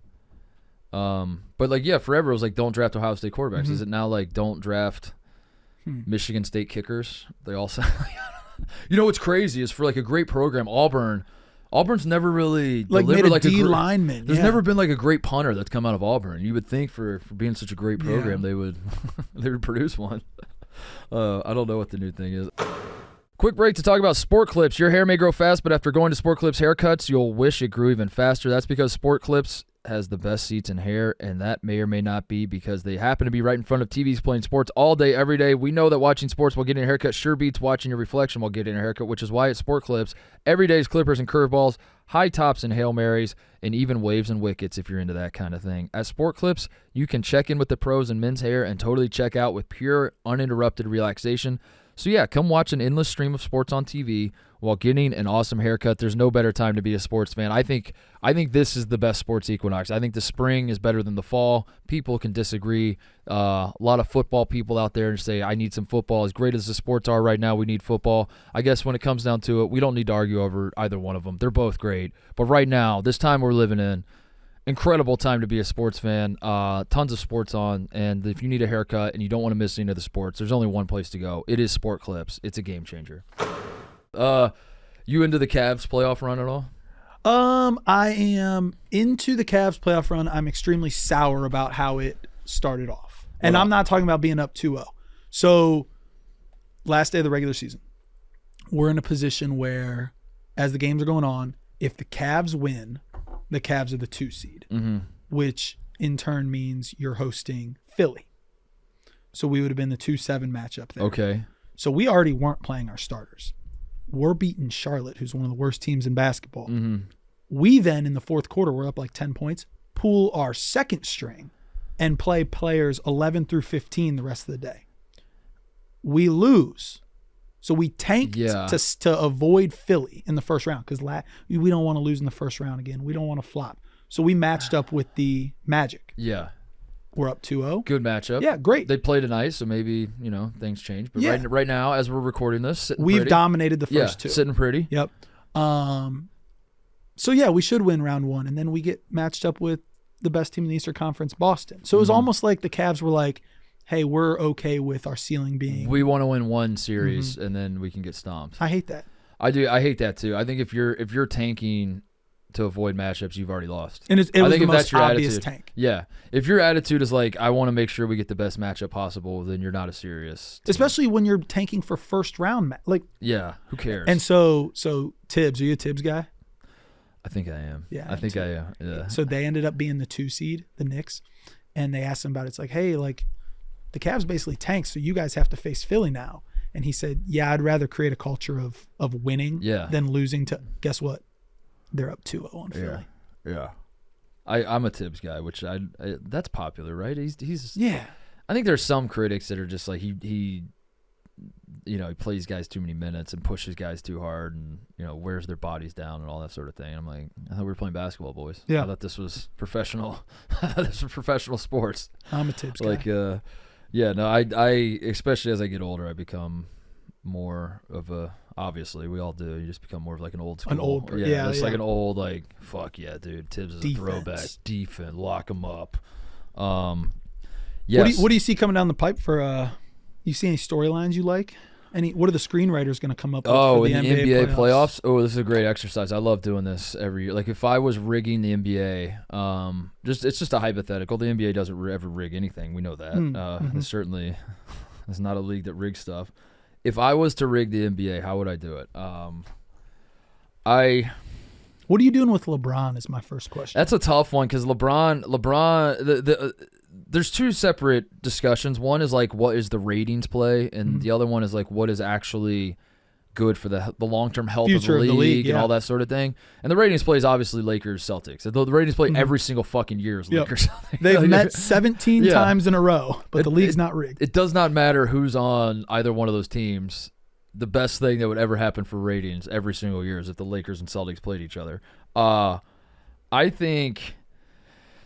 But forever it was like don't draft Ohio State quarterbacks. Mm-hmm. Is it now like don't draft Michigan State kickers? They all say. What's crazy is for like a great program, Auburn's never really delivered made a D lineman. There's never been like a great punter that's come out of Auburn. You would think for being such a great program, they would produce one. I don't know what the new thing is. Quick break to talk about Sport Clips. Your hair may grow fast, but after going to Sport Clips haircuts, you'll wish it grew even faster. That's because Sport Clips has the best seats in hair, and that may or may not be because they happen to be right in front of TVs playing sports all day, every day. We know that watching sports while getting a haircut sure beats watching your reflection while getting a haircut, which is why at Sport Clips, every day's clippers and curveballs, high tops and Hail Marys, and even waves and wickets if you're into that kind of thing. At Sport Clips, you can check in with the pros in men's hair and totally check out with pure, uninterrupted relaxation. So yeah, come watch an endless stream of sports on TV while getting an awesome haircut. There's no better time to be a sports fan. I think this is the best sports equinox. I think the spring is better than the fall. People can disagree. A lot of football people out there say, I need some football. As great as the sports are right now, we need football. I guess when it comes down to it, we don't need to argue over either one of them. They're both great. But right now, this time we're living in, incredible time to be a sports fan. Tons of sports on, and if you need a haircut and you don't want to miss any of the sports, there's only one place to go. It is Sport Clips. It's a game changer. You into the Cavs playoff run at all? I am into the Cavs playoff run. I'm extremely sour about how it started off. And I'm not talking about being up 2-0. So last day of the regular season, we're in a position where as the games are going on, if the Cavs win, the Cavs are the 2 seed, which in turn means you're hosting Philly. So we would have been the 2-7 matchup there. Okay. So we already weren't playing our starters. We're beating Charlotte, who's one of the worst teams in basketball. Mm-hmm. We then, in the fourth quarter, we're up like 10 points, pull our second string and play players 11 through 15 the rest of the day. We lose. So we tanked to avoid Philly in the first round because we don't want to lose in the first round again. We don't want to flop. So we matched up with the Magic. Yeah. We're up 2-0. Good matchup. Yeah, great. They play tonight, so maybe, things change. But right now, as we're recording this, we've dominated the first 2. Sitting pretty. Yep. So, yeah, we should win round 1. And then we get matched up with the best team in the Eastern Conference, Boston. So it was almost like the Cavs were like, hey, we're okay with our ceiling being. We want to win one series, and then we can get stomped. I hate that. I do. I hate that, too. I think if you're tanking to avoid matchups, you've already lost. And it was the most obvious tank. Yeah. If your attitude is like, I want to make sure we get the best matchup possible, then you're not a serious team. Especially when you're tanking for first round. Yeah, who cares? And so Tibbs, are you a Tibbs guy? I think I am. Yeah. I think I am. Yeah. So they ended up being the 2 seed, the Knicks, and they asked him about it. It's like, hey, the Cavs basically tanked, so you guys have to face Philly now. And he said, yeah, I'd rather create a culture of winning than losing to, guess what? They're up 2-0 on Philly. Yeah. I'm a Tibbs guy, which that's popular, right? He's yeah. I think there's some critics that are just like he he plays guys too many minutes and pushes guys too hard and, wears their bodies down and all that sort of thing. I'm like, I thought we were playing basketball, boys. Yeah. I thought this was professional. This was professional sports. I'm a Tibbs Like, guy. I especially as I get older, I become more of a, obviously we all do. You just become more of like an old school. It's like an old, like, fuck yeah, dude. Tibbs is a throwback. Defense. Lock him up. Yes. What do you see coming down the pipe for, you see any storylines you like? What are the screenwriters going to come up with for the in the NBA playoffs? Oh, this is a great exercise. I love doing this every year. Like if I was rigging the NBA, it's just a hypothetical. The NBA doesn't ever rig anything. We know that. It's certainly it's not a league that rigs stuff. If I was to rig the NBA, how would I do it? What are you doing with LeBron is my first question. That's a tough one because LeBron, there's two separate discussions. One is like what is the ratings play, and the other one is like what is actually good for the long-term health Future of the league and yeah. all that sort of thing. And the ratings play is obviously Lakers Celtics. The ratings play every single fucking year is Lakers Celtics. They've met 17 times in a row, but the league's not rigged. It does not matter who's on either one of those teams. The best thing that would ever happen for ratings every single year is if the Lakers and Celtics played each other. I think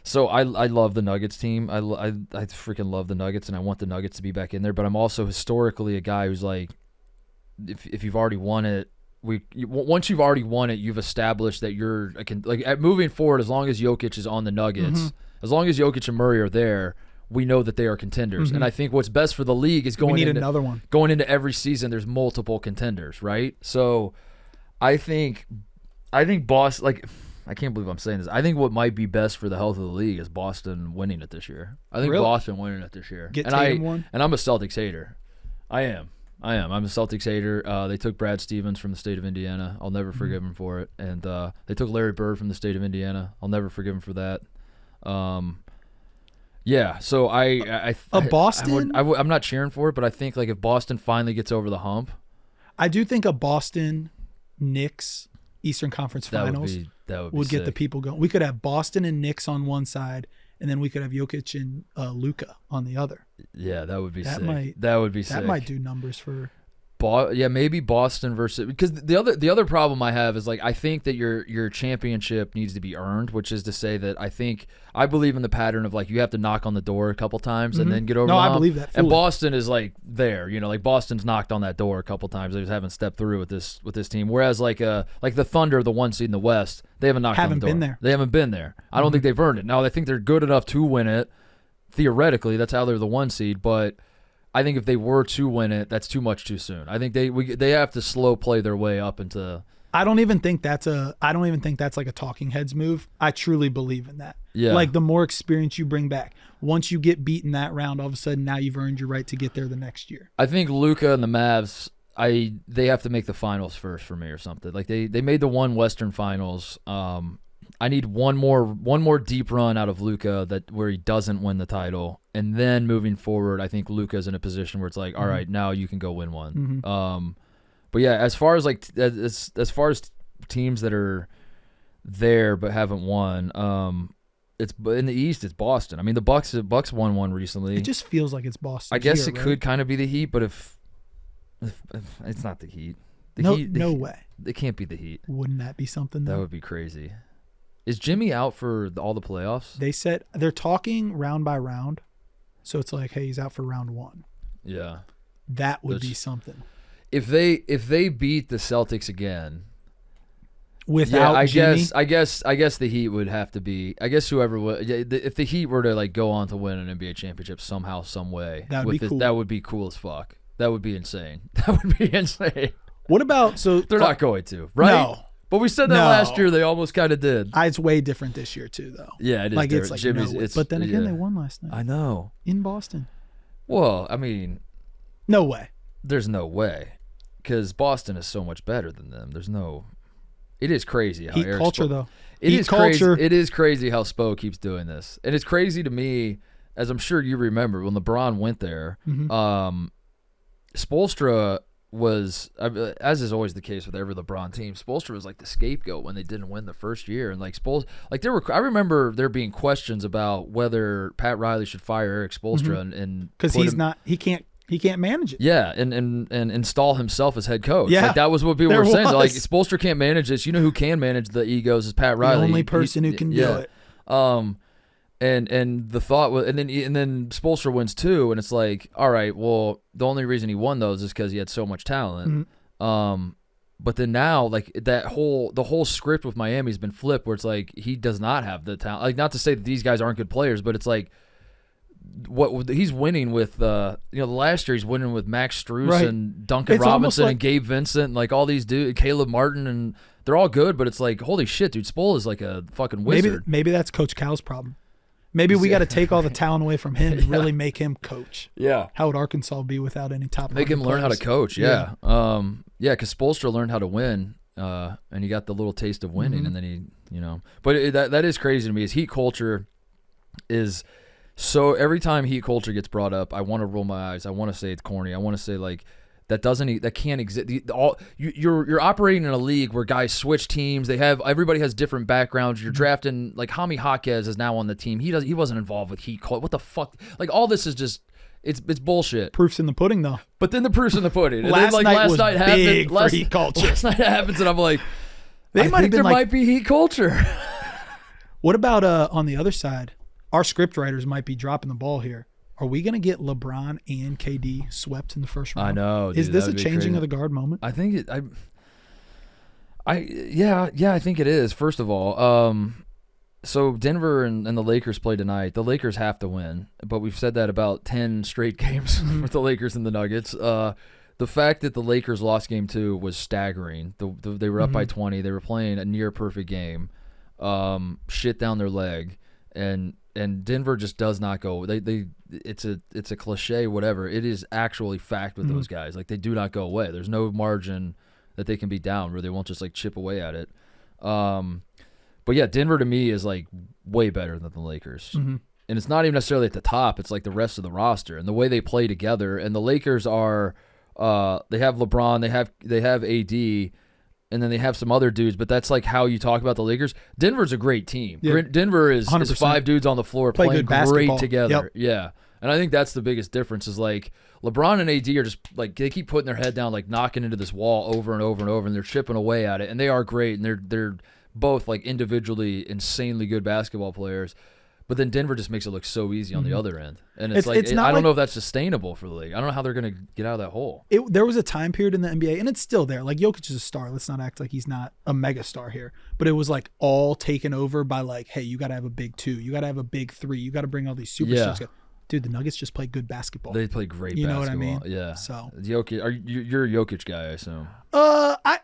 so. I love the Nuggets team. I freaking love the Nuggets, and I want the Nuggets to be back in there. But I'm also historically a guy who's like, if you've already won it, once you've already won it, you've established that you're moving forward. As long as Jokic is on the Nuggets, as long as Jokic and Murray are there, we know that they are contenders. And I think what's best for the league is going into another one. Going into every season, there's multiple contenders, right? So I think Boston, like, I can't believe I'm saying this. I think what might be best for the health of the league is Boston winning it this year. I think Boston winning it this year. Get Tatum one? And I'm a Celtics hater. I am. I'm a Celtics hater. They took Brad Stevens from the state of Indiana. I'll never forgive him for it. And they took Larry Bird from the state of Indiana. I'll never forgive him for that. Yeah, so Boston? I'm not cheering for it, but I think like if Boston finally gets over the hump, I do think a Boston Knicks Eastern Conference Finals would get the people going. We could have Boston and Knicks on one side, and then we could have Jokic and Luka on the other. Yeah, that would be sick. That might do numbers for. Maybe Boston versus, because the other problem I have is like I think that your championship needs to be earned, which is to say that I believe in the pattern of like you have to knock on the door a couple times and then get over. No, the I hump. believe that. And Boston is like there, like Boston's knocked on that door a couple times. They just haven't stepped through with this team. Whereas like the Thunder, the one seed in the West, they haven't knocked on the door. Been there. They haven't been there. I don't think they've earned it. Now I think they're good enough to win it. Theoretically, that's how they're the one seed, but I think if they were to win it, that's too much too soon. I think they have to slow play their way up into. I don't even think that's like a talking heads move. I truly believe in that. Yeah. Like the more experience you bring back, once you get beaten that round, all of a sudden now you've earned your right to get there the next year. I think Luka and the Mavs, they have to make the finals first for me or something. Like they made the one Western Finals. I need one more deep run out of Luka where he doesn't win the title, and then moving forward, I think Luka's in a position where it's like, all right, now you can go win one. But yeah, as far as like as far as teams that are there but haven't won, it's in the East. It's Boston. I mean, the Bucks won one recently. It just feels like it's Boston. I guess it could kind of be the Heat, but if it's not the Heat, no way. It can't be the Heat. Wouldn't that be something? Though? That would be crazy. Is Jimmy out for all the playoffs? They said they're talking round by round, so it's like, hey, he's out for round one. Yeah, that would be something. If they beat the Celtics again, without Jimmy, I guess the Heat would have to be. I guess whoever would, if the Heat were to like go on to win an NBA championship somehow, some way, that would be cool. That would be cool as fuck. That would be insane. That would be insane. What about They're not going to, right? No. But we said that last year. They almost kind of did. It's way different this year too, though. Yeah, it is. Like it's like Jimmy's. But then again, they won last night. I know. In Boston. Well, I mean, no way. There's no way, because Boston is so much better than them. There's no. It is crazy how Heat Eric culture Spo- though. It Heat is culture. crazy. It is crazy how Spo keeps doing this, and it's crazy to me, as I'm sure you remember when LeBron went there. Spoelstra was, as is always the case with every LeBron team, Spoelstra was like the scapegoat when they didn't win the first year, and like I remember there being questions about whether Pat Riley should fire Eric Spoelstra and because he can't He can't manage it. Yeah, and install himself as head coach. Yeah, like that was what people there were saying. They're like, was. Spoelstra can't manage this. You know who can manage the egos is Pat Riley. The only person who can do it. And the thought was, and then Spoelstra wins 2, and it's like, all right, well, the only reason he won those is because he had so much talent. Mm-hmm. But then now, like the whole script with Miami's been flipped, where it's like he does not have the talent. Like, not to say that these guys aren't good players, but it's like what he's winning with. The last year he's winning with Max Strus Right. and Duncan It's almost Robinson like- and Gabe Vincent, and like all these dudes, Caleb Martin, and they're all good. But it's like, holy shit, dude, Spoel is like a fucking wizard. Maybe that's Coach Cal's problem. Maybe we got to take all the talent away from him and really make him coach. Yeah. How would Arkansas be without any top? Make him learn how to coach. Yeah. Because Spoelstra learned how to win, and he got the little taste of winning, and then he, But that is crazy to me. Is Heat culture is so. Every time Heat culture gets brought up, I want to roll my eyes. I want to say it's corny. I want to say like that can't exist. You're operating in a league where guys switch teams. Everybody has different backgrounds. You're drafting like Jaime Jaquez is now on the team. He wasn't involved with Heat culture. What the fuck? Like all this is just. It's bullshit. Proof's in the pudding, though. But then the proof's in the pudding. Last night was big happened. for Heat culture. Last night it happens, and I'm like, They might have been there like- might be Heat culture. What about on the other side? Our script writers might be dropping the ball here. Are we going to get LeBron and KD swept in the first round? I know. Is dude, this that a would be changing crazy. of the guard moment? I think it. I think it is. First of all, so Denver and the Lakers play tonight. The Lakers have to win, but we've said that about 10 straight games with the Lakers and the Nuggets. The fact that the Lakers lost game 2 was staggering. They were up by 20. They were playing a near perfect game. Shit down their leg, and Denver just does not go. It's a cliche, whatever. It is actually fact with those guys. Like, they do not go away. There's no margin that they can be down where they won't just like chip away at it. But yeah, Denver to me is like way better than the Lakers. And it's not even necessarily at the top. It's like the rest of the roster and the way they play together. And the Lakers are, they have LeBron, they have AD, and then they have some other dudes. But that's like how you talk about the Lakers. Denver's a great team. Yeah. Denver is 100%. 5 dudes on the floor Play playing good basketball. great together. Yep. Yeah. And I think that's the biggest difference is like LeBron and AD are just like they keep putting their head down, like knocking into this wall over and over and over, and they're chipping away at it. And they are great, and they're both like individually insanely good basketball players. But then Denver just makes it look so easy on the other end, and it's It's not I don't like- know if that's sustainable for the league. I don't know how they're going to get out of that hole. There was a time period in the NBA, and it's still there. Like, Jokic is a star. Let's not act like he's not a mega star here. But it was like all taken over by like, hey, you got to have a big 2. You got to have a big 3. You got to bring all these superstars. Yeah. together. Dude, the Nuggets just play good basketball. They play great You know basketball. what I mean? Yeah. So- Jokic, you're a Jokic guy, I assume. I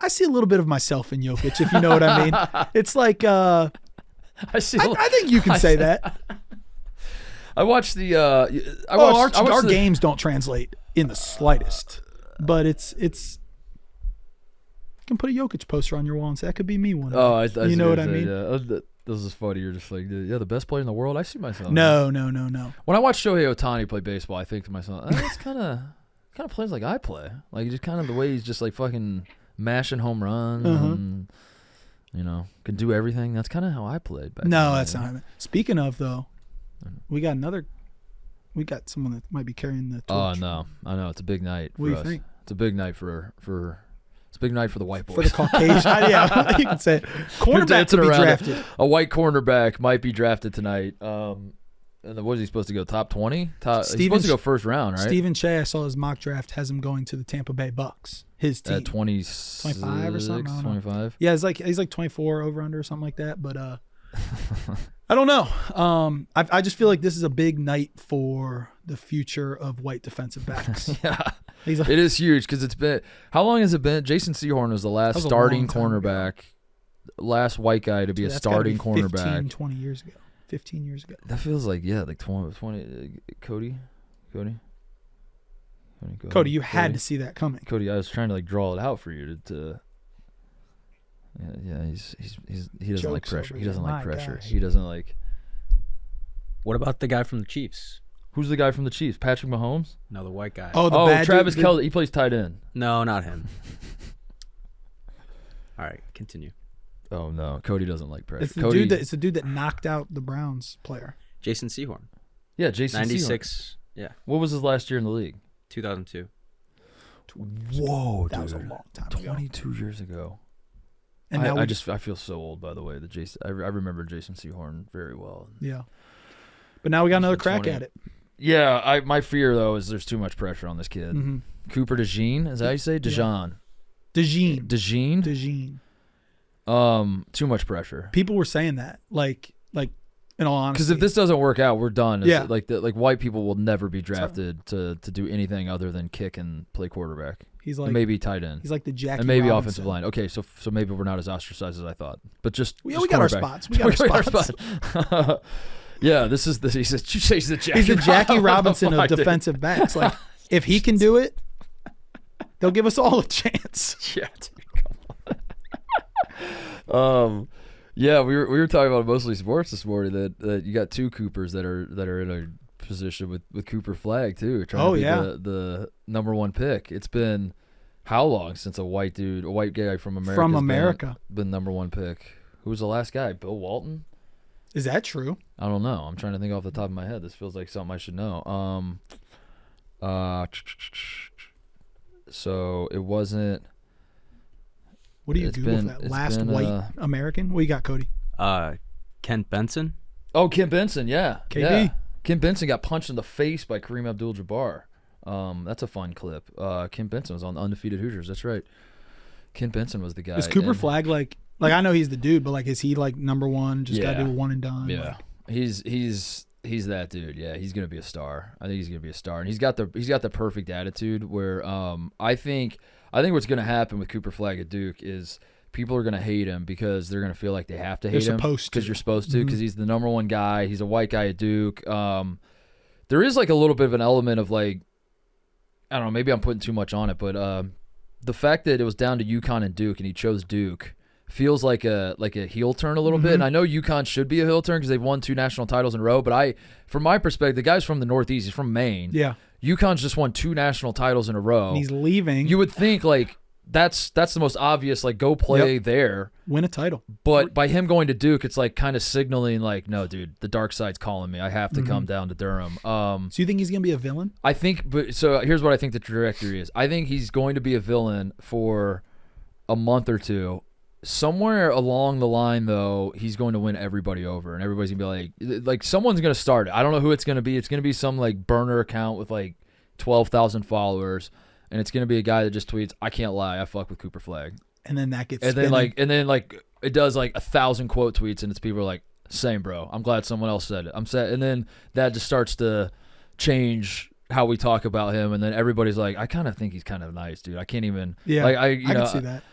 see a little bit of myself in Jokic, if you know what I mean. It's like I see. I think you can say that. I watched the. I Oh, watched, I watched our the, games don't translate in the slightest, but it's. You can put a Jokic poster on your wall and say that could be me one day. Oh, I you see know what I you're mean? saying, yeah. This is funny. You're just like, yeah, the best player in the world. I see myself. No. When I watch Shohei Ohtani play baseball, I think to myself, it's kind of plays like I play. Like just kind of the way he's just like fucking mashing home runs and can do everything. That's kind of how I played back No, then, that's you know? not. Speaking of though, we got someone that might be carrying the Oh torch. no, I know it's a big night. What for do you us. think? It's a big night for it's a big night for the white boys. For the Caucasian, yeah, you can say it. Cornerback to dancing be around it. drafted. A white cornerback might be drafted tonight. And then what is he supposed to go? Top 20? He's supposed to go first round, right? Stephen Shea, I saw his mock draft has him going to the Tampa Bay Bucks. His team. At 25 25 or something, I don't know. 25. Yeah, he's like 24 over under or something like that. But I don't know. I just feel like this is a big night for the future of white defensive backs. Yeah. He's like, It is huge because it's been – how long has it been? Jason Sehorn was the last was a starting long time ago. cornerback, last white guy to be a that's gotta starting be cornerback. 15, 20 years ago. 15 years ago. That feels like, like 20 Cody? Cody, you had to see that coming. Cody, I was trying to like draw it out for you to he doesn't like Jokes pressure. over He doesn't here. like My pressure. gosh. He doesn't like. What about the guy from the Chiefs? Who's the guy from the Chiefs? Patrick Mahomes? No, the white guy. Oh, the bad Travis dude, Kelce. He plays tight end. No, not him. All right, continue. Oh no, Cody doesn't like pressure. It's the Cody, dude that knocked out the Browns player. Jason Sehorn. yeah, Jason 96 Yeah, What was his last year in the league? 2002. Whoa, That was a long time ago. 22 years ago. And now I feel so old, by the way. I remember Jason Sehorn very well. Yeah. But now we got another been crack 20. at it. Yeah, my fear though is there's too much pressure on this kid. Mm-hmm. Cooper DeJean, is that how you say? DeJean. DeJean. Too much pressure. People were saying that, like in all honesty. Because if this doesn't work out, we're done. Yeah. Like white people will never be drafted to do anything other than kick and play quarterback. He's like and maybe tight end. He's like the Jackie and maybe Robinson. offensive line. Okay, so maybe we're not as ostracized as I thought. But just we just got our quarterback. spots. We got our spots. spots. Yeah, he's the Jackie. He's the Jackie Robinson of defensive backs. Like if he can do it, they'll give us all a chance. Yeah, dude, come on. Yeah, we were talking about mostly sports this morning. That you got two Coopers that are in a position with Cooper Flag too, trying to be the number one pick. It's been how long since a white guy from America been number one pick? Who was the last guy? Bill Walton? Is that true? I don't know. I'm trying to think off the top of my head. This feels like something I should know. So it wasn't. What do you Google for that? Last white American? What you got, Cody? Kent Benson. Oh, Kim Benson, yeah. KB. Yeah. Kim Benson got punched in the face by Kareem Abdul-Jabbar. That's a fun clip. Kim Benson was on the Undefeated Hoosiers. That's right. Kim Benson was the guy. Is Cooper Flag like I know he's the dude, but like is he like number one? Just gotta do a one and done. Yeah, like, he's that dude. Yeah, he's gonna be a star. I think he's gonna be a star, and he's got the perfect attitude. Where I think what's gonna happen with Cooper Flag at Duke is people are gonna hate him because they're gonna feel like they have to hate him because you're supposed to because he's the number one guy. He's a white guy at Duke. There is like a little bit of an element of like, I don't know, maybe I'm putting too much on it, but the fact that it was down to UConn and Duke and he chose Duke feels like a heel turn a little bit. And I know UConn should be a heel turn because they've won 2 national titles in a row, but from my perspective, the guy's from the Northeast. He's from Maine. Yeah. UConn's just won 2 national titles in a row. And he's leaving. You would think like that's the most obvious, like go play there. Win a title. But by him going to Duke, it's like kind of signaling like, no, dude, the dark side's calling me. I have to come down to Durham. So you think he's going to be a villain? I think, so here's what I think the trajectory is. I think he's going to be a villain for a month or two. Somewhere along the line, though, he's going to win everybody over, and everybody's going to be like someone's going to start it. I don't know who it's going to be. It's going to be some like burner account with like 12,000 followers, and it's going to be a guy that just tweets, "I can't lie, I fuck with Cooper Flag." And then that gets and then it does like 1,000 quote tweets, and it's people are like, "Same, bro. I'm glad someone else said it. I'm sad." And then that just starts to change how we talk about him, and then everybody's like, "I kind of think he's kind of nice, dude. I can't even." Yeah, like, I can see that.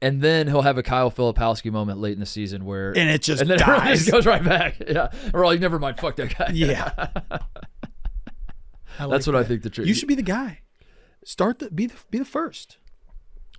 And then he'll have a Kyle Filipowski moment late in the season where it just and then dies. It goes right back. Yeah, we're like, never mind, fuck that guy. Yeah, that's what I think the truth. You should be the guy. Be the first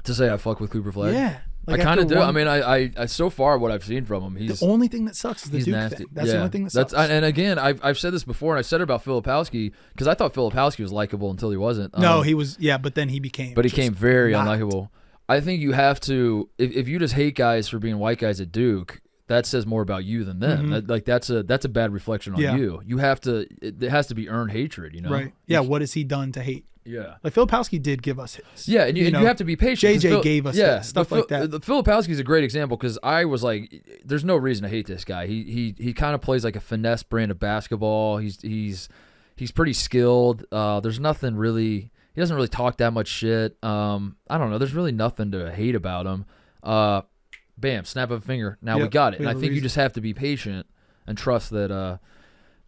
to say I fuck with Cooper Flag. Yeah, like I kind of do. I mean, I so far what I've seen from him, he's the only thing that sucks is the Duke nasty. thing. That's the only thing that sucks. And again, I've said this before, and I said it about Filipowski because I thought Filipowski was likable until he wasn't. No, he was. Yeah, but then he became. But he came very unlikable. I think you have to if you just hate guys for being white guys at Duke, that says more about you than them. That's a bad reflection on you. You have to. It has to be earned hatred. You know. Right. Yeah. What has he done to hate? Yeah. Like Filipowski did give us his. Yeah, and you have to be patient. JJ gave us his, stuff like that. Filipowski is a great example because I was like, there's no reason to hate this guy. He kind of plays like a finesse brand of basketball. He's pretty skilled. There's nothing really. He doesn't really talk that much shit. I don't know. There's really nothing to hate about him. Bam, snap of a finger. Now we got it. And I think you just have to be patient and trust that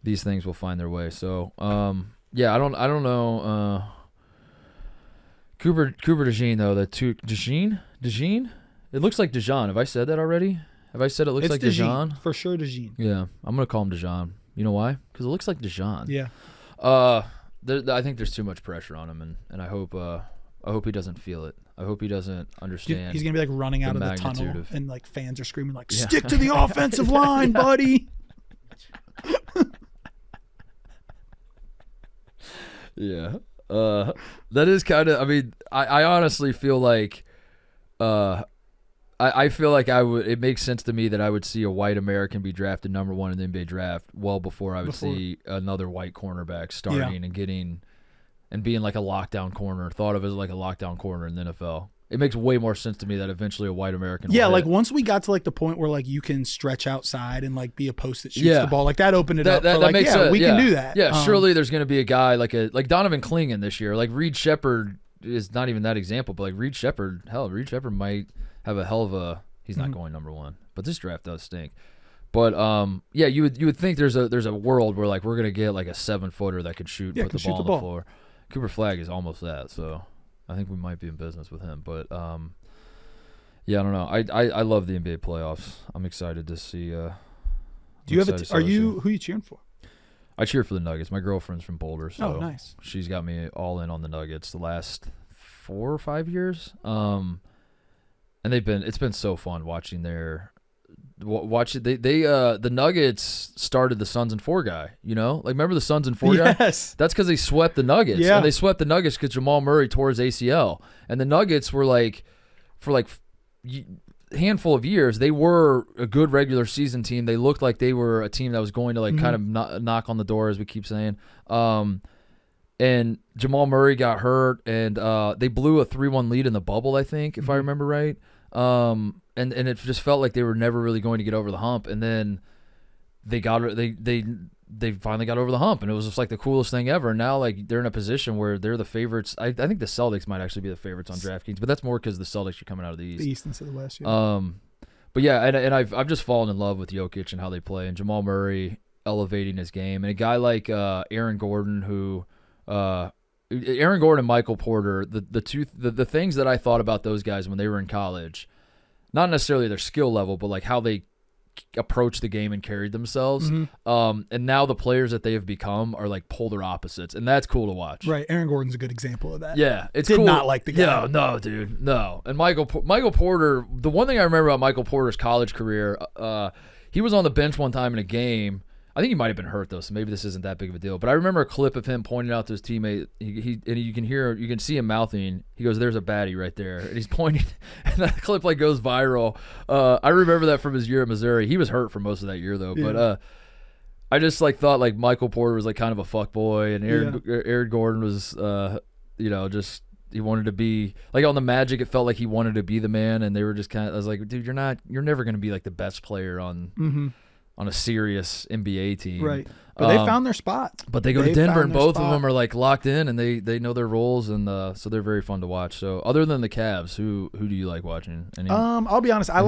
these things will find their way. So yeah, I don't know. Cooper DeJean though. DeJean. It looks like Dejan. Have I said that already? Have I said it looks like Dejan? For sure, Dejan. Yeah, I'm gonna call him Dejan. You know why? Because it looks like Dejan. Yeah. I think there's too much pressure on him, and I hope he doesn't feel it. I hope he doesn't understand. He's gonna be like running out of the tunnel, and like fans are screaming like, "Stick to the offensive line, buddy." Yeah, that is kind of. I mean, I honestly feel like, I feel like I would. It makes sense to me that I would see a white American be drafted number 1 in the NBA draft well before I would see another white cornerback starting and getting and being like a lockdown corner, thought of as like a lockdown corner in the NFL. It makes way more sense to me that eventually a white American. Yeah, will like hit. once we got to like the point where like you can stretch outside and like be a post that shoots the ball, like that opened it up. For, like, makes yeah, sense. we can do that. Yeah, surely there's going to be a guy like Donovan Clingan this year. Like Reed Shepherd is not even that example, but like Reed Shepherd might have a hell of a. He's not going number 1, but this draft does stink. But yeah, you would think there's a world where like we're gonna get like a 7-footer that could shoot, put the ball on the floor. Cooper Flagg is almost that, so I think we might be in business with him. But yeah, I don't know. I love the NBA playoffs. I'm excited to see. Do you have who are you cheering for? I cheer for the Nuggets. My girlfriend's from Boulder, so nice. She's got me all in on the Nuggets the last 4 or 5 years. And it's been so fun watching the Nuggets started the Suns and 4 guy, you know? Like remember the Suns and 4 guy? Yes. That's because they swept the Nuggets. Yeah. And they swept the Nuggets because Jamal Murray tore his ACL. And the Nuggets were like, for like handful of years, they were a good regular season team. They looked like they were a team that was going to like kind of knock on the door, as we keep saying. And Jamal Murray got hurt, and they blew a 3-1 lead in the bubble, I think, if I remember right. And it just felt like they were never really going to get over the hump. And then they finally got over the hump, and it was just like the coolest thing ever. And now like they're in a position where they're the favorites. I think the Celtics might actually be the favorites on DraftKings, but that's more because the Celtics are coming out of the East. The East instead of the West. Yeah. But yeah, and I've just fallen in love with Jokic and how they play, and Jamal Murray elevating his game, and a guy like Aaron Gordon who. Aaron Gordon and Michael Porter, the things that I thought about those guys when they were in college, not necessarily their skill level, but like how they approached the game and carried themselves. And now the players that they have become are like polar opposites, and that's cool to watch. Right, Aaron Gordon's a good example of that. Yeah, it's Did cool. not like the guy. Yeah, no, dude, no. And Michael Porter, the one thing I remember about Michael Porter's college career, he was on the bench one time in a game. I think he might have been hurt though, so maybe this isn't that big of a deal. But I remember a clip of him pointing out to his teammate. And you can see him mouthing. He goes, "There's a baddie right there," and he's pointing. And that clip like goes viral. I remember that from his year at Missouri. He was hurt for most of that year though. Yeah. But I just like thought like Michael Porter was like kind of a fuck boy, and Aaron Gordon was just. He wanted to be like on the Magic. It felt like he wanted to be the man, and they were just kind of. I was like, dude, you're never going to be like the best player on a serious NBA team. Right. But they found their spot. But they go to Denver, and both of them are like locked in, and they know their roles, and so they're very fun to watch. So other than the Cavs, who do you like watching? I'll be honest. I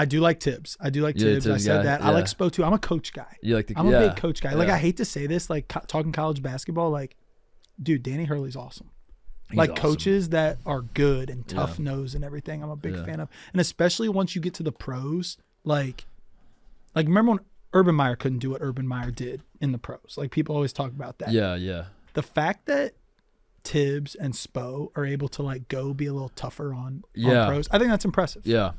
do like Tibbs. I said that. I like Spo too. I'm a coach guy. I'm a big coach guy. Like I hate to say this, like talking college basketball, like, dude, Danny Hurley's awesome. He's awesome. Coaches that are good and tough nose and everything, I'm a big fan of. And especially once you get to the pros, like remember when Urban Meyer couldn't do what Urban Meyer did in the pros? Like people always talk about that. Yeah, yeah. The fact that Tibbs and Spo are able to like go be a little tougher on pros, I think that's impressive. Yeah.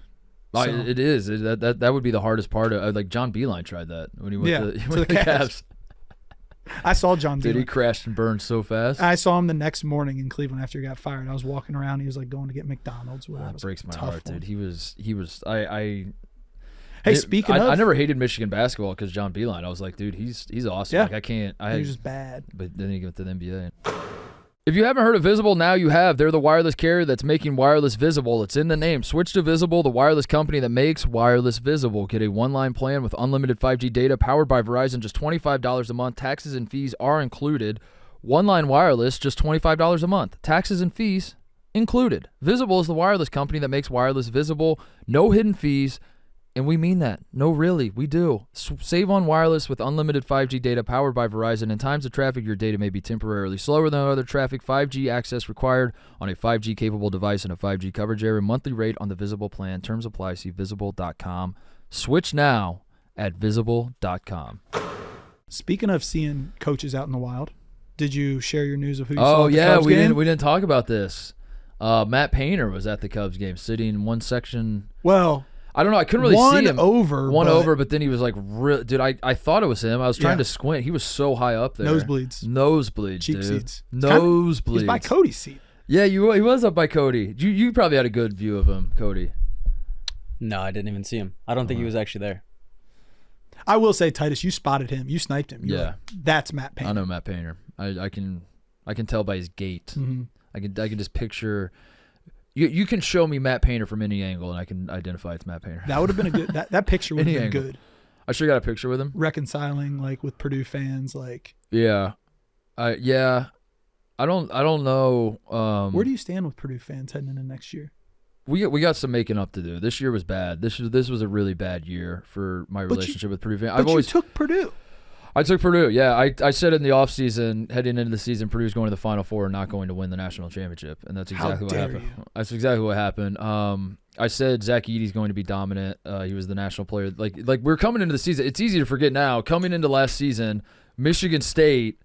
So, it is. That would be the hardest part of like John Beilein tried that when he went to the Cavs. I saw John Beilein. Dude, he crashed and burned so fast. I saw him the next morning in Cleveland after he got fired. I was walking around. He was like going to get McDonald's. That breaks my heart, dude. He was. Hey, speaking of, I never hated Michigan basketball because John Beilein. I was like, dude, he's awesome. Yeah. Like I can't. He was just bad. But then he went to the NBA. If you haven't heard of Visible, now you have. They're the wireless carrier that's making wireless visible. It's in the name. Switch to Visible, the wireless company that makes wireless visible. Get a one-line plan with unlimited 5G data powered by Verizon, just $25 a month. Taxes and fees are included. One-line wireless, just $25 a month. Taxes and fees included. Visible is the wireless company that makes wireless visible. No hidden fees. And we mean that. No, really, we do. Save on wireless with unlimited 5G data powered by Verizon. In times of traffic, your data may be temporarily slower than other traffic. 5G access required on a 5G-capable device in a 5G coverage area. Monthly rate on the Visible plan. Terms apply. See Visible.com. Switch now at Visible.com. Speaking of seeing coaches out in the wild, did you share your news of who you saw at the Cubs game? We didn't talk about this. Matt Painter was at the Cubs game, sitting in one section. Well, I don't know. I couldn't really see him. One over, but then he was like, dude, I thought it was him. I was trying to squint. He was so high up there. Nosebleeds. Cheap dude. Seats. Nosebleeds. He's by Cody's seat. Yeah, he was up by Cody. You probably had a good view of him, Cody. No, I didn't even see him. I don't think he was actually there. I will say, Titus, you spotted him. You sniped him. You're Yeah. like, that's Matt Painter. I know Matt Painter. I can tell by his gait. Mm-hmm. I can just picture. You can show me Matt Painter from any angle, and I can identify it's Matt Painter. That would have been a good. That picture would have Any been angle. good. I sure got a picture with him. Reconciling like with Purdue fans, like. Yeah, I don't know. Where do you stand with Purdue fans heading into next year? We got some making up to do. This year was bad. This was a really bad year for my relationship with Purdue fans. But you took Purdue. I took Purdue. Yeah, I said in the offseason, heading into the season, Purdue's going to the Final Four and not going to win the national championship, and that's exactly what happened. That's exactly what happened. I said Zach Edey's going to be dominant. He was the national player. Like we're coming into the season. It's easy to forget now. Coming into last season, Michigan State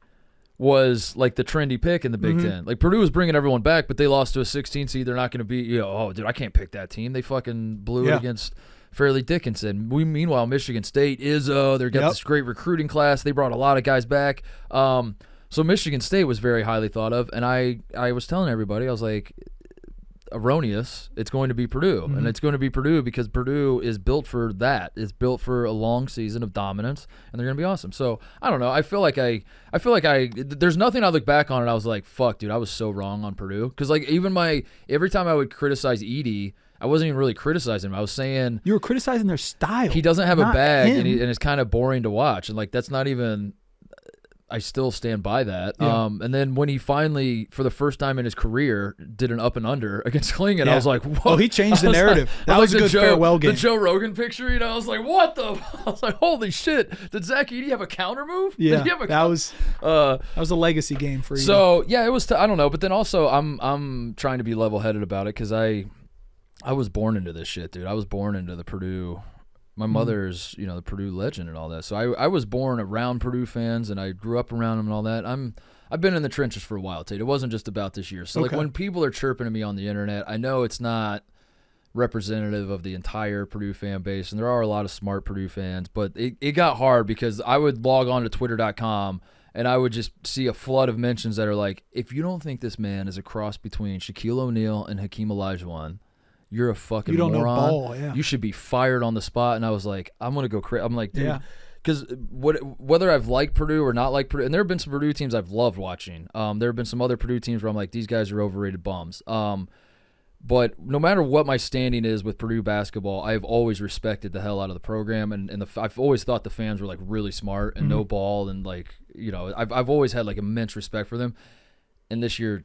was like the trendy pick in the Big Ten. Like Purdue was bringing everyone back, but they lost to a 16 seed. They're not going to be, oh, dude, I can't pick that team. They fucking blew it against Fairleigh Dickinson. Meanwhile, Michigan State is they got this great recruiting class. They brought a lot of guys back. So Michigan State was very highly thought of, and I was telling everybody, I was like, erroneous. It's going to be Purdue, and it's going to be Purdue because Purdue is built for that. It's built for a long season of dominance, and they're going to be awesome. So I don't know. I feel like there's nothing I look back on and I was like, fuck, dude, I was so wrong on Purdue. Because like every time I would criticize Edey, I wasn't even really criticizing him. I was saying you were criticizing their style. He doesn't have a bag, him. and it's kind of boring to watch. And like that's not even. I still stand by that. Yeah. And then when he finally, for the first time in his career, did an up and under against Klingon, I was like, whoa. Oh, he changed the narrative. That was a good farewell game. The Joe Rogan picture, I was like, what the? I was like, holy shit. Did Zach Edey have a counter move? Yeah, Did he have a that was a legacy game for Edey. So, yeah, it was, I don't know. But then also, I'm trying to be level-headed about it because I was born into this shit, dude. I was born into the Purdue. My mother's, the Purdue legend and all that. So I was born around Purdue fans, and I grew up around them and all that. I've been in the trenches for a while, Tate. It wasn't just about this year. So like when people are chirping at me on the internet, I know it's not representative of the entire Purdue fan base, and there are a lot of smart Purdue fans, but it got hard because I would log on to twitter.com and I would just see a flood of mentions that are like, if you don't think this man is a cross between Shaquille O'Neal and Hakeem Olajuwon, you're a fucking moron. You don't know ball, yeah. You should be fired on the spot. And I was like, I'm going to go crazy. I'm like, dude, because whether I've liked Purdue or not liked Purdue, and there have been some Purdue teams I've loved watching. There have been some other Purdue teams where I'm like, these guys are overrated bums. But no matter what my standing is with Purdue basketball, I've always respected the hell out of the program, and I've always thought the fans were like really smart and no ball, and like I've always had like immense respect for them. And this year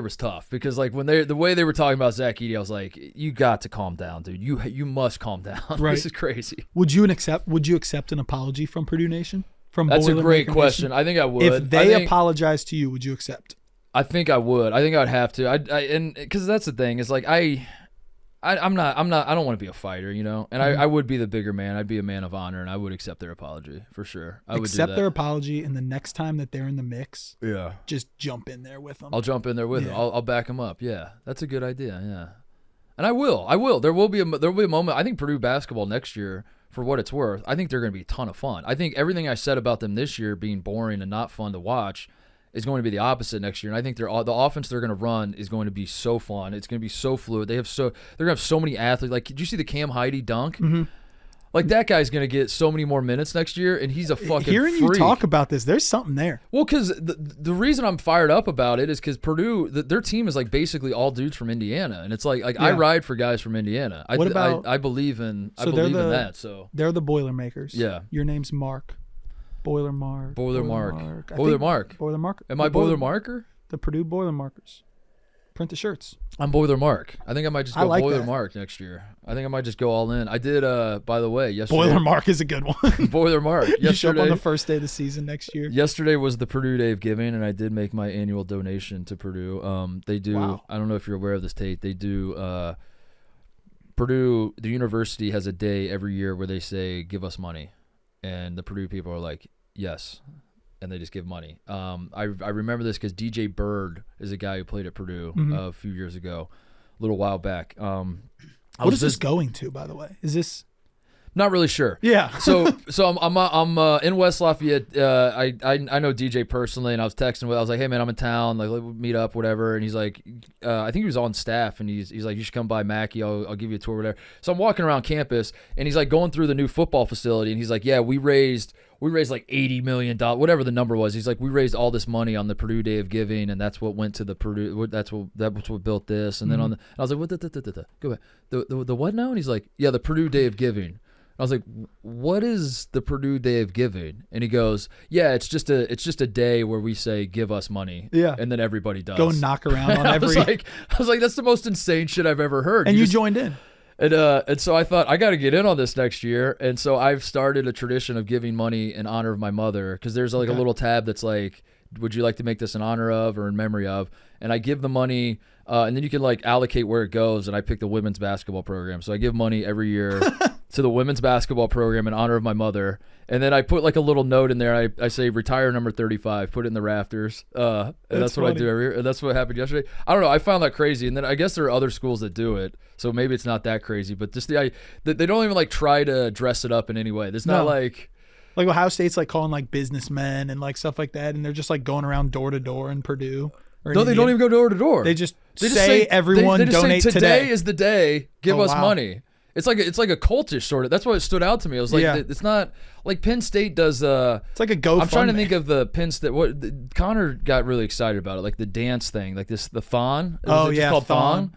was tough because like when the way they were talking about Zach Edey, I was like, you got to calm down, dude. You must calm down. Right. This is crazy. Would you accept an apology from Purdue Nation? That's a great question. I think I would. If they apologize to you, would you accept? I think I would. I think I'd have to. And because that's the thing is like I don't want to be a fighter, and I would be the bigger man. I'd be a man of honor, and I would accept their apology for sure. I would accept their apology, and the next time that they're in the mix, yeah, just jump in there with them. I'll jump in there with them. I'll back them up. Yeah, that's a good idea. Yeah, and I will. There will be a moment. I think Purdue basketball next year, for what it's worth, I think they're going to be a ton of fun. I think everything I said about them this year being boring and not fun to watch is going to be the opposite next year. And I think the offense they're going to run is going to be so fun. It's going to be so fluid. They're going to have so many athletes. Like, did you see the Cam Heide dunk? Mm-hmm. Like, that guy's going to get so many more minutes next year, and he's a fucking Hearing freak. You talk about this, there's something there. Well, because the reason I'm fired up about it is because Purdue, their team is like basically all dudes from Indiana, and it's like I ride for guys from Indiana. I believe in that. So they're the Boilermakers. Yeah. Your name's Mark. Boiler Mark. Am I Boiler Marker? The Purdue Boilermakers. Print the shirts. I'm Boiler Mark. I think I might just go Boiler that. Mark next year. I think I might just go all in. I did, by the way, yesterday. Boiler Mark is a good one. Boiler Mark. You show up on the first day of the season next year. Yesterday was the Purdue Day of Giving, and I did make my annual donation to Purdue. They do, wow. I don't know if you're aware of this, Tate. They do, Purdue, the university has a day every year where they say, give us money. And the Purdue people are like, yes. And they just give money. I remember this because DJ Bird is a guy who played at Purdue a few years ago, a little while back. What is this going to, by the way? Is this? Not really sure. Yeah. So I'm in West Lafayette. I know DJ personally, and I was texting with. I was like, hey man, I'm in town. Like, let's meet up, whatever. And he's like, I think he was on staff, and he's like, you should come by Mackey. I'll give you a tour, whatever. So I'm walking around campus, and he's like going through the new football facility, and he's like, yeah, we raised like $80 million, whatever the number was. He's like, we raised all this money on the Purdue Day of Giving, and that's what went to the Purdue. That's what built this. And then I was like, what? Go back. The what now? And he's like, yeah, the Purdue Day of Giving. I was like, what is the Purdue Day of Giving? And he goes, yeah, it's just a day where we say, give us money. Yeah. And then everybody does. Go knock around on every. I was like, that's the most insane shit I've ever heard. And you joined in. And so I thought, I got to get in on this next year. And so I've started a tradition of giving money in honor of my mother, because there's like a little tab that's like, would you like to make this in honor of or in memory of? And I give the money, and then you can like allocate where it goes. And I pick the women's basketball program. So I give money every year to the women's basketball program in honor of my mother. And then I put like a little note in there. I say, retire number 35, put it in the rafters. And that's what I do every year. And that's what happened yesterday. I don't know. I found that crazy. And then I guess there are other schools that do it. So maybe it's not that crazy. But just they don't even like try to dress it up in any way. There's not like Ohio State's like calling like businessmen and like stuff like that. And they're just like going around door to door in Purdue. No, they don't even go door to door. They just say everyone donate say, today. Today is the day. Give us money. It's like a cultish sort of. That's what it stood out to me. I was like, it's not like Penn State does. It's like a GoFundMe. I'm trying to think of the Penn State. Connor got really excited about it, like the dance thing, like the thon. It's called thon.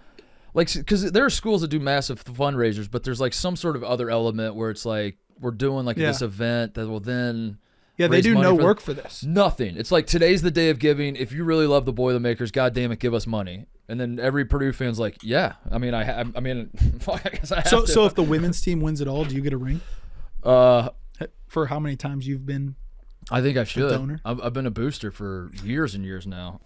Like, because there are schools that do massive fundraisers, but there's like some sort of other element where it's like we're doing like this event that will then. Yeah, they do no work for this. Nothing. It's like, today's the day of giving. If you really love the Boilermakers, God damn it, give us money. And then every Purdue fan's like, yeah. I mean, I guess I have to. So if the women's team wins it all, do you get a ring? For how many times you've been? I think I should. A donor? I've been a booster for years and years now.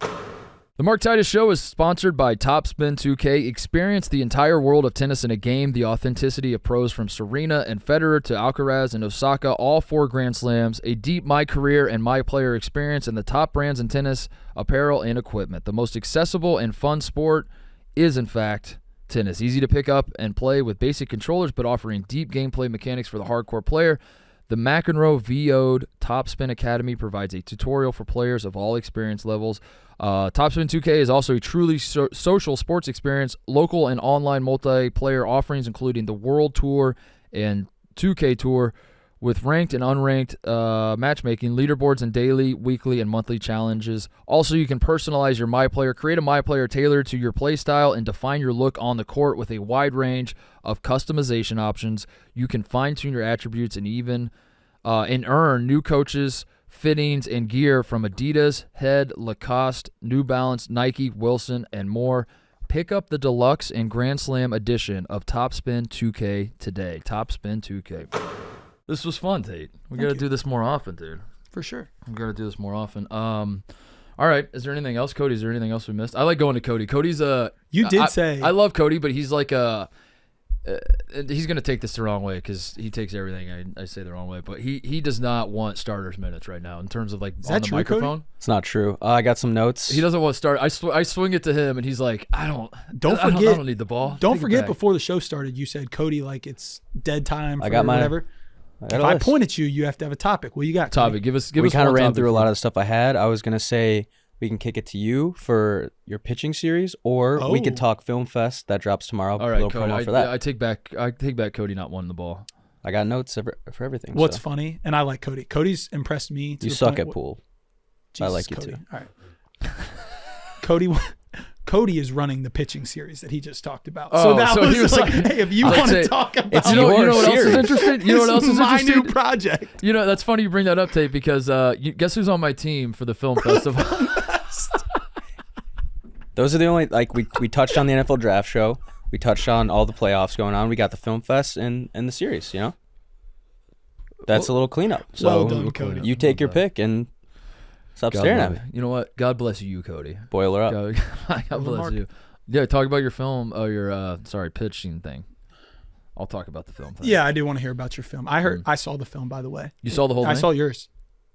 The Mark Titus Show is sponsored by Topspin 2K. Experience the entire world of tennis in a game. The authenticity of pros from Serena and Federer to Alcaraz and Osaka, all 4 Grand Slams, a deep My Career and My Player experience, and the top brands in tennis, apparel, and equipment. The most accessible and fun sport is, in fact, tennis. Easy to pick up and play with basic controllers, but offering deep gameplay mechanics for the hardcore player. The McEnroe VO'd Topspin Academy provides a tutorial for players of all experience levels. Topspin 2K is also a truly social sports experience, local and online multiplayer offerings, including the World Tour and 2K Tour, with ranked and unranked matchmaking, leaderboards, and daily, weekly, and monthly challenges. Also, you can personalize your My Player, create a My Player tailored to your play style, and define your look on the court with a wide range of customization options. You can fine-tune your attributes and even earn new coaches, fittings, and gear from Adidas, Head, Lacoste, New Balance, Nike, Wilson, and more. Pick up the deluxe and Grand Slam edition of Topspin 2K today. Topspin 2K. This was fun, Tate. We got to do this more often, dude. For sure. We got to do this more often. All right. Is there anything else, Cody? Is there anything else we missed? I like going to Cody. Cody's You did say. I love Cody, but he's like he's gonna take this the wrong way because he takes everything I say the wrong way. But he does not want starters minutes right now in terms of like on the microphone. Cody? It's not true. I got some notes. He doesn't want to start. I swing it to him, and he's like, I don't need the ball. Don't forget, before the show started, you said, Cody, like it's dead time. For I got my whatever. If I point at you, you have to have a topic. What you got? Topic. Give us. We kind of ran through a lot of the stuff I had. I was gonna say we can kick it to you for your pitching series, or we could talk Film Fest that drops tomorrow. All right, Cody, promo for that. I take back Cody not wanting the ball. I got notes for everything. What's funny, and I like Cody. Cody's impressed me. You suck at pool. Jesus, I like you Cody. too. All right, Cody is running the pitching series that he just talked about. So that he was like, hey, if you want to talk about it's you know what else series. is interesting? You know what else is my interesting? new project. You know, that's funny you bring that up, Tate, because guess who's on my team for the film festival? Those are the only, like, we touched on the NFL draft show. We touched on all the playoffs going on. We got the Film Fest and the series, you know? That's a little cleanup. So well done, Cody. you take your pick and stop staring at me. You know what? God bless you, Cody. Boil her up. God bless you. Yeah, talk about your film, pitching thing. I'll talk about the film thing. Yeah, I do want to hear about your film. I saw the film, by the way. You saw the whole thing? I saw yours.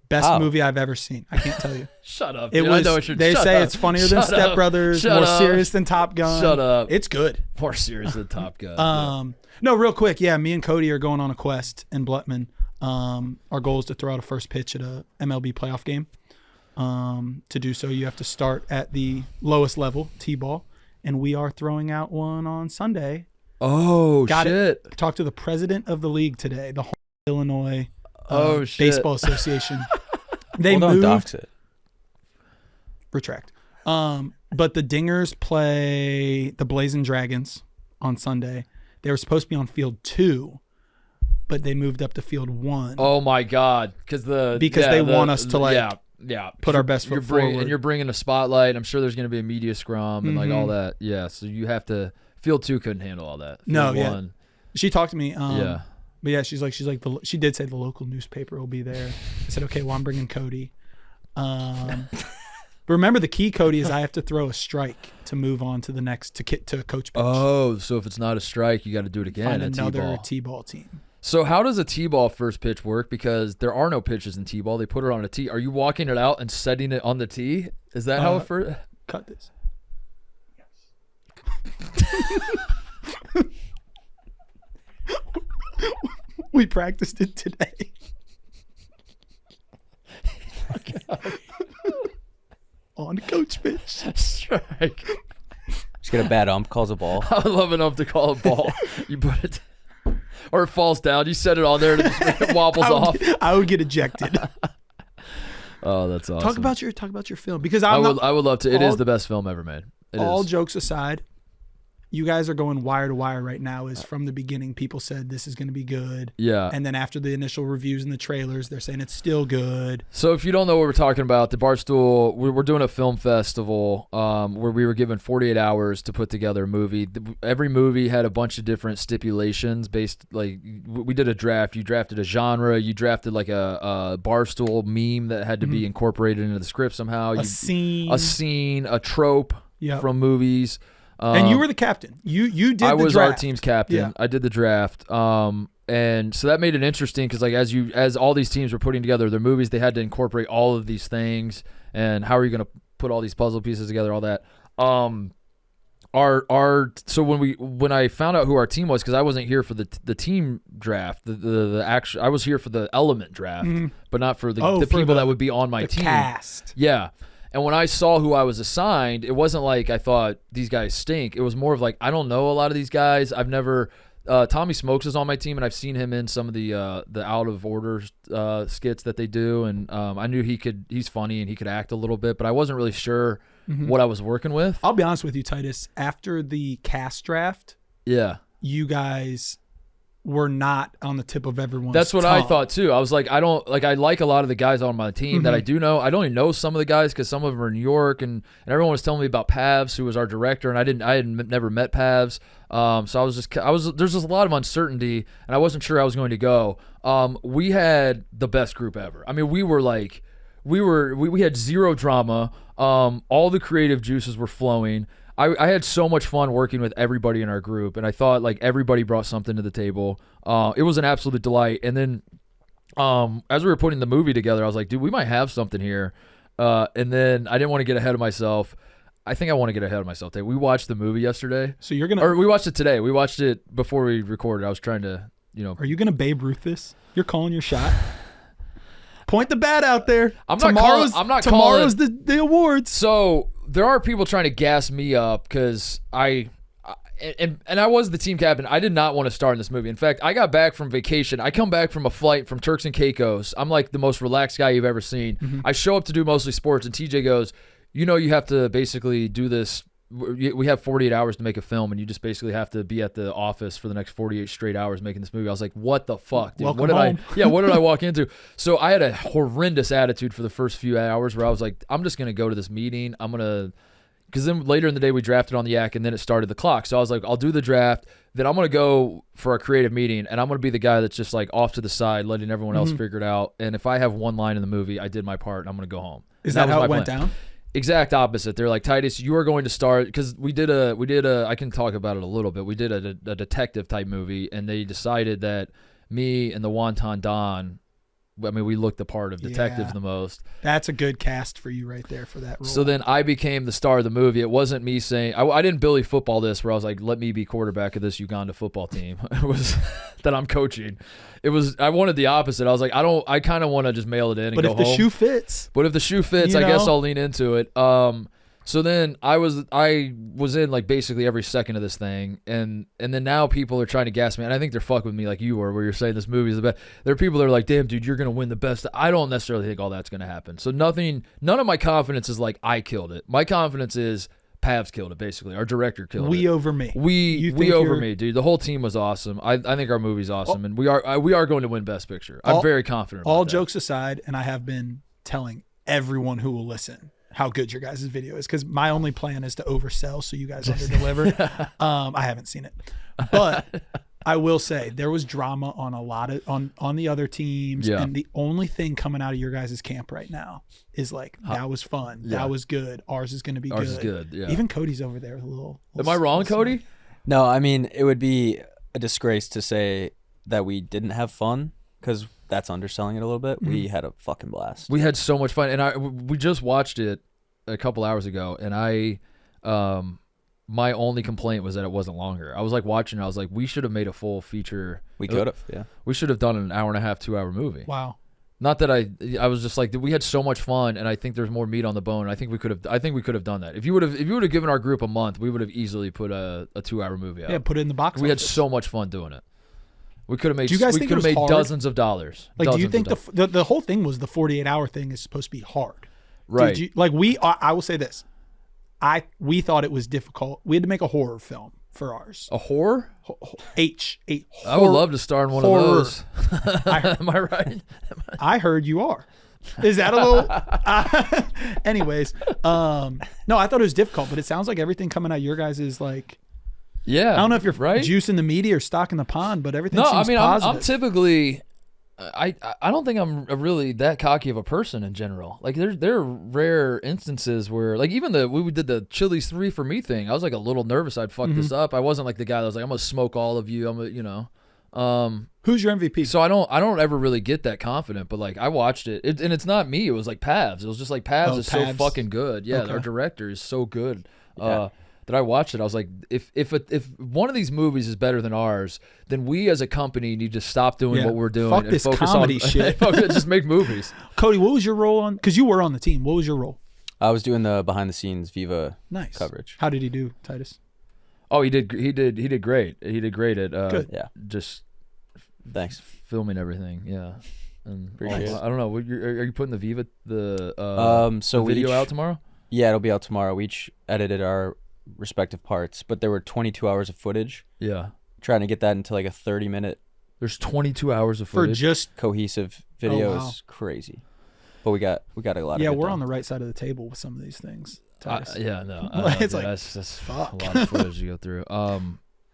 Best movie I've ever seen. I can't tell you. Shut up. It dude. was. I know what you're, they shut say up. it's funnier than Shut Step up. Brothers, Shut more up. serious than Top Gun. Shut up. It's good. More serious than Top Gun. No, real quick. Yeah, me and Cody are going on a quest in Blutman. Our goal is to throw out a first pitch at a MLB playoff game. To do so, you have to start at the lowest level, T-ball, and we are throwing out one on Sunday. Oh, Got shit. it. Talked to the president of the league today, the Illinois Shit. Baseball Association. They Well, don't moved. dox it. Retract. But the Dingers play the Blazing Dragons on Sunday. They were supposed to be on field 2, but they moved up to field 1. Oh, my God. Because they want us to, put our best foot forward. And you're bringing a spotlight. I'm sure there's going to be a media scrum and like all that. Yeah, so you have to – field 2 couldn't handle all that. Field 1. She talked to me. Yeah. But yeah, she's like, she did say the local newspaper will be there. I said, okay, well, I'm bringing Cody. But remember, the key, Cody, is I have to throw a strike to move on to the next to coach pitch. Oh, so if it's not a strike, you got to do it again. Find at another T-ball. T-ball team. So how does a T-ball first pitch work? Because there are no pitches in T-ball. They put it on a tee. Are you walking it out and setting it on the tee? Is that how it first? Cut this. We practiced it today. On coach pitch. Strike. Just get a bad ump, calls a ball. I would love enough to call a ball. You put it, or it falls down. You set it on there and it wobbles off. I would get ejected. Oh, that's awesome. Talk about your film, because I would love to. It is the best film ever made. All jokes aside, you guys are going wire to wire right now. Is from the beginning, people said this is going to be good. Yeah. And then after the initial reviews and the trailers, they're saying it's still good. So if you don't know what we're talking about, the Barstool, we're doing a film festival where we were given 48 hours to put together a movie. Every movie had a bunch of different stipulations based, like, we did a draft. You drafted a genre. You drafted like a Barstool meme that had to be incorporated into the script somehow. A scene, a trope from movies. And you were the captain. You did. I the was draft. our team's captain. Yeah. I did the draft. And so that made it interesting because, like, as all these teams were putting together their movies, they had to incorporate all of these things. And how are you going to put all these puzzle pieces together? All that. So when I found out who our team was, because I wasn't here for the team draft, the actual, I was here for the element draft, but not for the people that would be on my team. Cast. Yeah. And when I saw who I was assigned, it wasn't like I thought these guys stink. It was more of like, I don't know a lot of these guys. I've never Tommy Smokes is on my team, and I've seen him in some of the out of order skits that they do, and I knew he's funny and he could act a little bit, but I wasn't really sure what I was working with. I'll be honest with you, Titus. After the cast draft, you guys were not on the tip of everyone's That's what tongue. I thought too. I was like, I like a lot of the guys on my team that I do know. I don't even know some of the guys because some of them are in New York, and everyone was telling me about Pavs, who was our director, and I had never met Pavs. So there's just a lot of uncertainty, and I wasn't sure I was going to go. We had the best group ever. I mean, we had zero drama. All the creative juices were flowing. I had so much fun working with everybody in our group, and I thought like everybody brought something to the table. It was an absolute delight. And then as we were putting the movie together, I was like, dude, we might have something here. And then I didn't want to get ahead of myself. I think I want to get ahead of myself today. We watched the movie yesterday. So you're gonna, or we watched it today. We watched it before we recorded. I was trying to, Are you gonna Babe Ruth this? You're calling your shot. Point the bat out there. Tomorrow's the awards. So there are people trying to gas me up because I was the team captain. I did not want to star in this movie. In fact, I got back from vacation. I come back from a flight from Turks and Caicos. I'm like the most relaxed guy you've ever seen. I show up to do mostly sports, and TJ goes, you have to basically do this. We have 48 hours to make a film, and you just basically have to be at the office for the next 48 straight hours making this movie. I was like, what the fuck, dude? Welcome what did home. what did I walk into? So I had a horrendous attitude for the first few hours where I was like, I'm just going to go to this meeting. Because then later in the day we drafted on the yak, and then it started the clock. So I was like, I'll do the draft, then I'm going to go for a creative meeting, and I'm going to be the guy that's just like off to the side, letting everyone else figure it out. And if I have one line in the movie, I did my part, and I'm going to go home. Is that how it went down? Exact opposite. They're like, Titus, you are going to start, because we did a I can talk about it a little bit. We did a detective type movie, and they decided that me and the Wonton Don I mean, we looked the part of detective Yeah. the most. That's a good cast for you right there for that role. So then I became the star of the movie. It wasn't me saying I didn't Billy football this where I was like, let me be quarterback of this Uganda football team. It was that I'm coaching. It was I wanted the opposite. I was like, I kind of want to just mail it in and but go if the home. shoe fits, But if the shoe fits, You I guess know? I'll lean into it. So then I was in like basically every second of this thing, and then now people are trying to gas me, and I think they're fucking with me like you were, where you're saying this movie is the best. There are people that are like, damn, dude, you're gonna win the best. I don't necessarily think all that's gonna happen. So none of my confidence is like I killed it. My confidence is Pavs killed it. Basically, our director killed it. we over me. You We think over you're- me, dude. The whole team was awesome. I think our movie's awesome, and we are going to win Best Picture. I'm very confident about All that. jokes aside, and I have been telling everyone who will listen how good your guys' video is, because my only plan is to oversell so you guys underdeliver. I haven't seen it, but I will say there was drama on a lot of on the other teams, Yeah. and the only thing coming out of your guys' camp right now is like that was fun, Yeah. that was good. Ours is going to be Ours good. is good, yeah. Even Cody's over there a little. Am I wrong, Cody? No, I mean, it would be a disgrace to say that we didn't have fun, because that's underselling it a little bit. We had a fucking blast. We had so much fun, and we just watched it a couple hours ago, and my only complaint was that it wasn't longer. I was like watching it, I was like, we should have made a full feature. We could have, yeah. We should have done an hour and a half, 2 hour movie. Wow. Not that I was just like, we had so much fun, and I think there's more meat on the bone. I think we could have done that. If you would have given our group a month, we would have easily put a 2 hour movie out. Yeah, put it in the box. We had office. so much fun doing it. We could have made. Do you guys we think could it have was made hard? dozens of dollars. Like, do you Dozens think of dollars. the whole thing was the 48-hour thing is supposed to be hard? Right. Did you, like I will say this, we thought it was difficult. We had to make a horror film for ours. A horror? I I would love to star in one horror. of those. Am I right? I heard you are. Is that a little? Anyways, no, I thought it was difficult, but it sounds like everything coming out your guys is like. Yeah. I don't know if you're right. juicing the media or stocking the pond, but everything No, seems I mean positive. I'm typically. I don't think I'm really that cocky of a person in general. Like there are rare instances where like even we did the Chili's 3 for me thing. I was like a little nervous I'd fuck this up. I wasn't like the guy that was like I'm gonna smoke all of you. Who's your MVP? So I don't ever really get that confident. But like I watched it, and it's not me. It was like Pavs. It was just like Pavs is so Pavs. fucking good. Yeah, Okay. our director is so good. Yeah. That I watched it, I was like, if one of these movies is better than ours, then we as a company need to stop doing Yeah. what we're doing Fuck and this focus comedy on shit. just make movies. Cody, what was your role on? Because you were on the team. What was your role? I was doing the behind the scenes Viva Nice coverage. How did he do, Titus? Oh, he did great. He did great at Good. Yeah. just Thanks. filming everything. Yeah. And Appreciate it. I don't know. Are you putting the So we video each- out tomorrow? Yeah, it'll be out tomorrow. We each edited our respective parts, but there were 22 hours of footage. Yeah. Trying to get that into like a 30-minute There's 22 hours of For footage. just cohesive video wow. is crazy. But we got a lot of yeah, it we're done. on the right side of the table with some of these things. Titus. Yeah, no. It's like, that's fuck. a lot of footage to go through.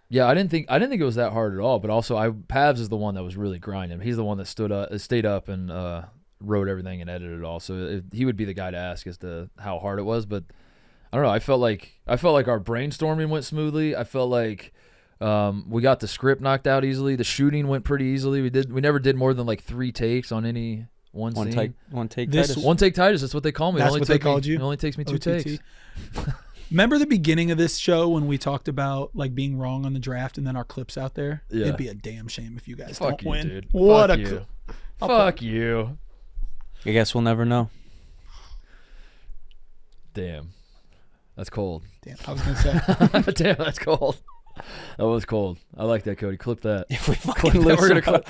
Yeah, I didn't think it was that hard at all. But also, Pavs is the one that was really grinding. He's the one that stayed up and wrote everything and edited it all. So he would be the guy to ask as to how hard it was. But I don't know. I felt like our brainstorming went smoothly. I felt like we got the script knocked out easily. The shooting went pretty easily. We never did more than like 3 takes on any one scene. One take. This Titus. One take Titus. That's what they call me. That's it only what they took me- called you? It only takes me 2 OTT. takes. Remember the beginning of this show when we talked about like being wrong on the draft and then our clips out there? Yeah. It'd be a damn shame if you guys Fuck don't you, win. dude. What Fuck a you. I'll Fuck you. I guess we'll never know. Damn. That's cold. damn. I was gonna say Damn, that's cold. That was cold. I like that, Cody. Clip that. If we Clip fucking that. lose We're gonna tomorrow.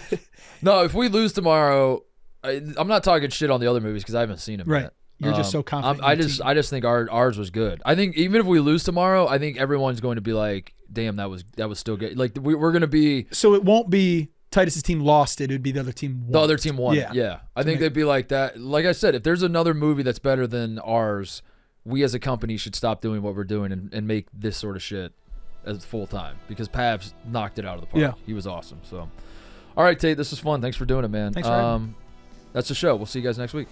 clip. No, if we lose tomorrow, I'm not talking shit on the other movies because I haven't seen them right. yet. You're just so confident. I in your just team. I just think ours was good. I think even if we lose tomorrow, I think everyone's going to be like, "Damn, that was still good." Like we're going to be So it won't be Titus's team lost it. It'd be the other team won. the other team won. Yeah. Yeah. I think they'd be like that. Like I said, if there's another movie that's better than ours, we as a company should stop doing what we're doing and make this sort of shit as full time because Pavs knocked it out of the park. Yeah. He was awesome. So, all right, Tate, this was fun. Thanks for doing it, man. Thanks for having me. That's the show. We'll see you guys next week.